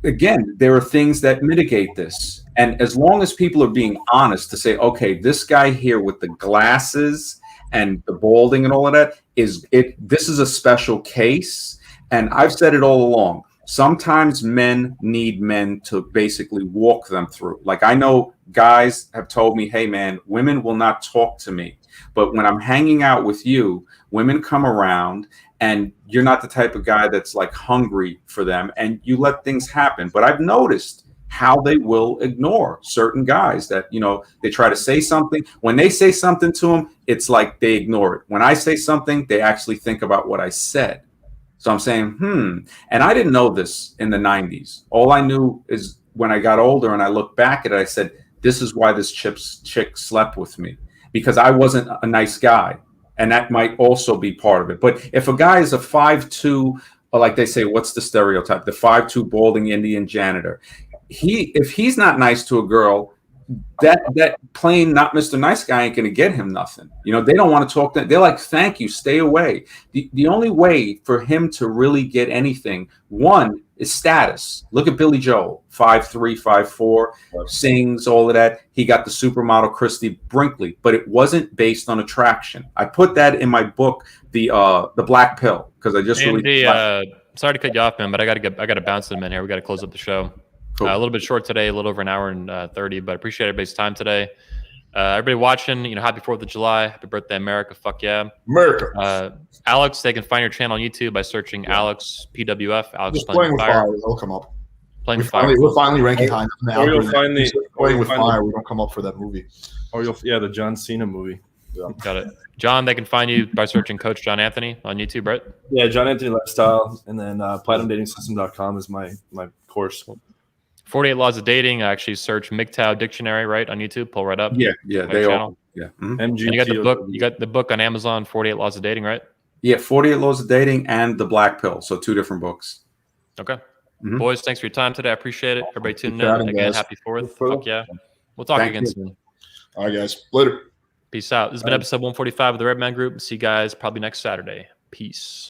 Speaker 4: again, there are things that mitigate this. And as long as people are being honest to say, okay, this guy here with the glasses and the balding and all of that, this is a special case. And I've said it all along. Sometimes men need men to basically walk them through. Like I know guys have told me, hey man, women will not talk to me. But when I'm hanging out with you, women come around and you're not the type of guy that's like hungry for them and you let things happen. But I've noticed how they will ignore certain guys that, they try to say something. When they say something to them, it's like they ignore it. When I say something, they actually think about what I said. So I'm saying, and I didn't know this in the 90s. All I knew is when I got older and I looked back at it, I said, this is why this chick slept with me, because I wasn't a nice guy. And that might also be part of it. But if a guy is a 5'2", or like they say, what's the stereotype? The 5'2" balding Indian janitor. If he's not nice to a girl, that plain not Mr. Nice guy ain't gonna get him nothing. They don't want to talk to him. They're like, thank you, stay away. The only way for him to really get anything, one, is status. Look at Billy Joel, 5'3", 5'4", sings, all of that. He got the supermodel Christy Brinkley, but it wasn't based on attraction. I put that in my book, the Black Pill, because I just released.
Speaker 1: Sorry to cut you off, man, but I gotta bounce them in here. We gotta close up the show. Cool. A little bit short today, a little over an hour and 30, but I appreciate everybody's time today. Everybody watching, happy 4th of July. Happy birthday, America. Fuck yeah.
Speaker 2: America.
Speaker 1: Alex, they can find your channel on YouTube by searching Alex PWF. Alex
Speaker 2: just playing with fire. They'll come up.
Speaker 1: Playing with fire.
Speaker 2: We're finally ranking high enough.
Speaker 3: Or you'll find
Speaker 2: Playing with fire. We don't come up for that movie.
Speaker 3: Or the John Cena movie.
Speaker 2: Yeah.
Speaker 1: Got it. John, they can find you by searching Coach John Anthony on YouTube, right?
Speaker 3: Yeah, John Anthony Lifestyle. And then platinumdatingsystem.com is my course.
Speaker 1: 48 Laws of Dating. I actually search MGTOW Dictionary, right, on YouTube. Pull right up.
Speaker 4: Yeah, they all. Yeah.
Speaker 1: Mm-hmm. And you got the book. You got the book on Amazon, 48 Laws of Dating, right?
Speaker 4: Yeah, 48 Laws of Dating and the Black Pill. So 2 different books.
Speaker 1: Okay. Mm-hmm. Boys, thanks for your time today. I appreciate it. Everybody tuning in. Again, happy 4th. Fuck yeah. We'll talk again soon.
Speaker 2: All right, guys. Later.
Speaker 1: Peace out. This has been episode 145 of the Red Man Group. See you guys probably next Saturday. Peace.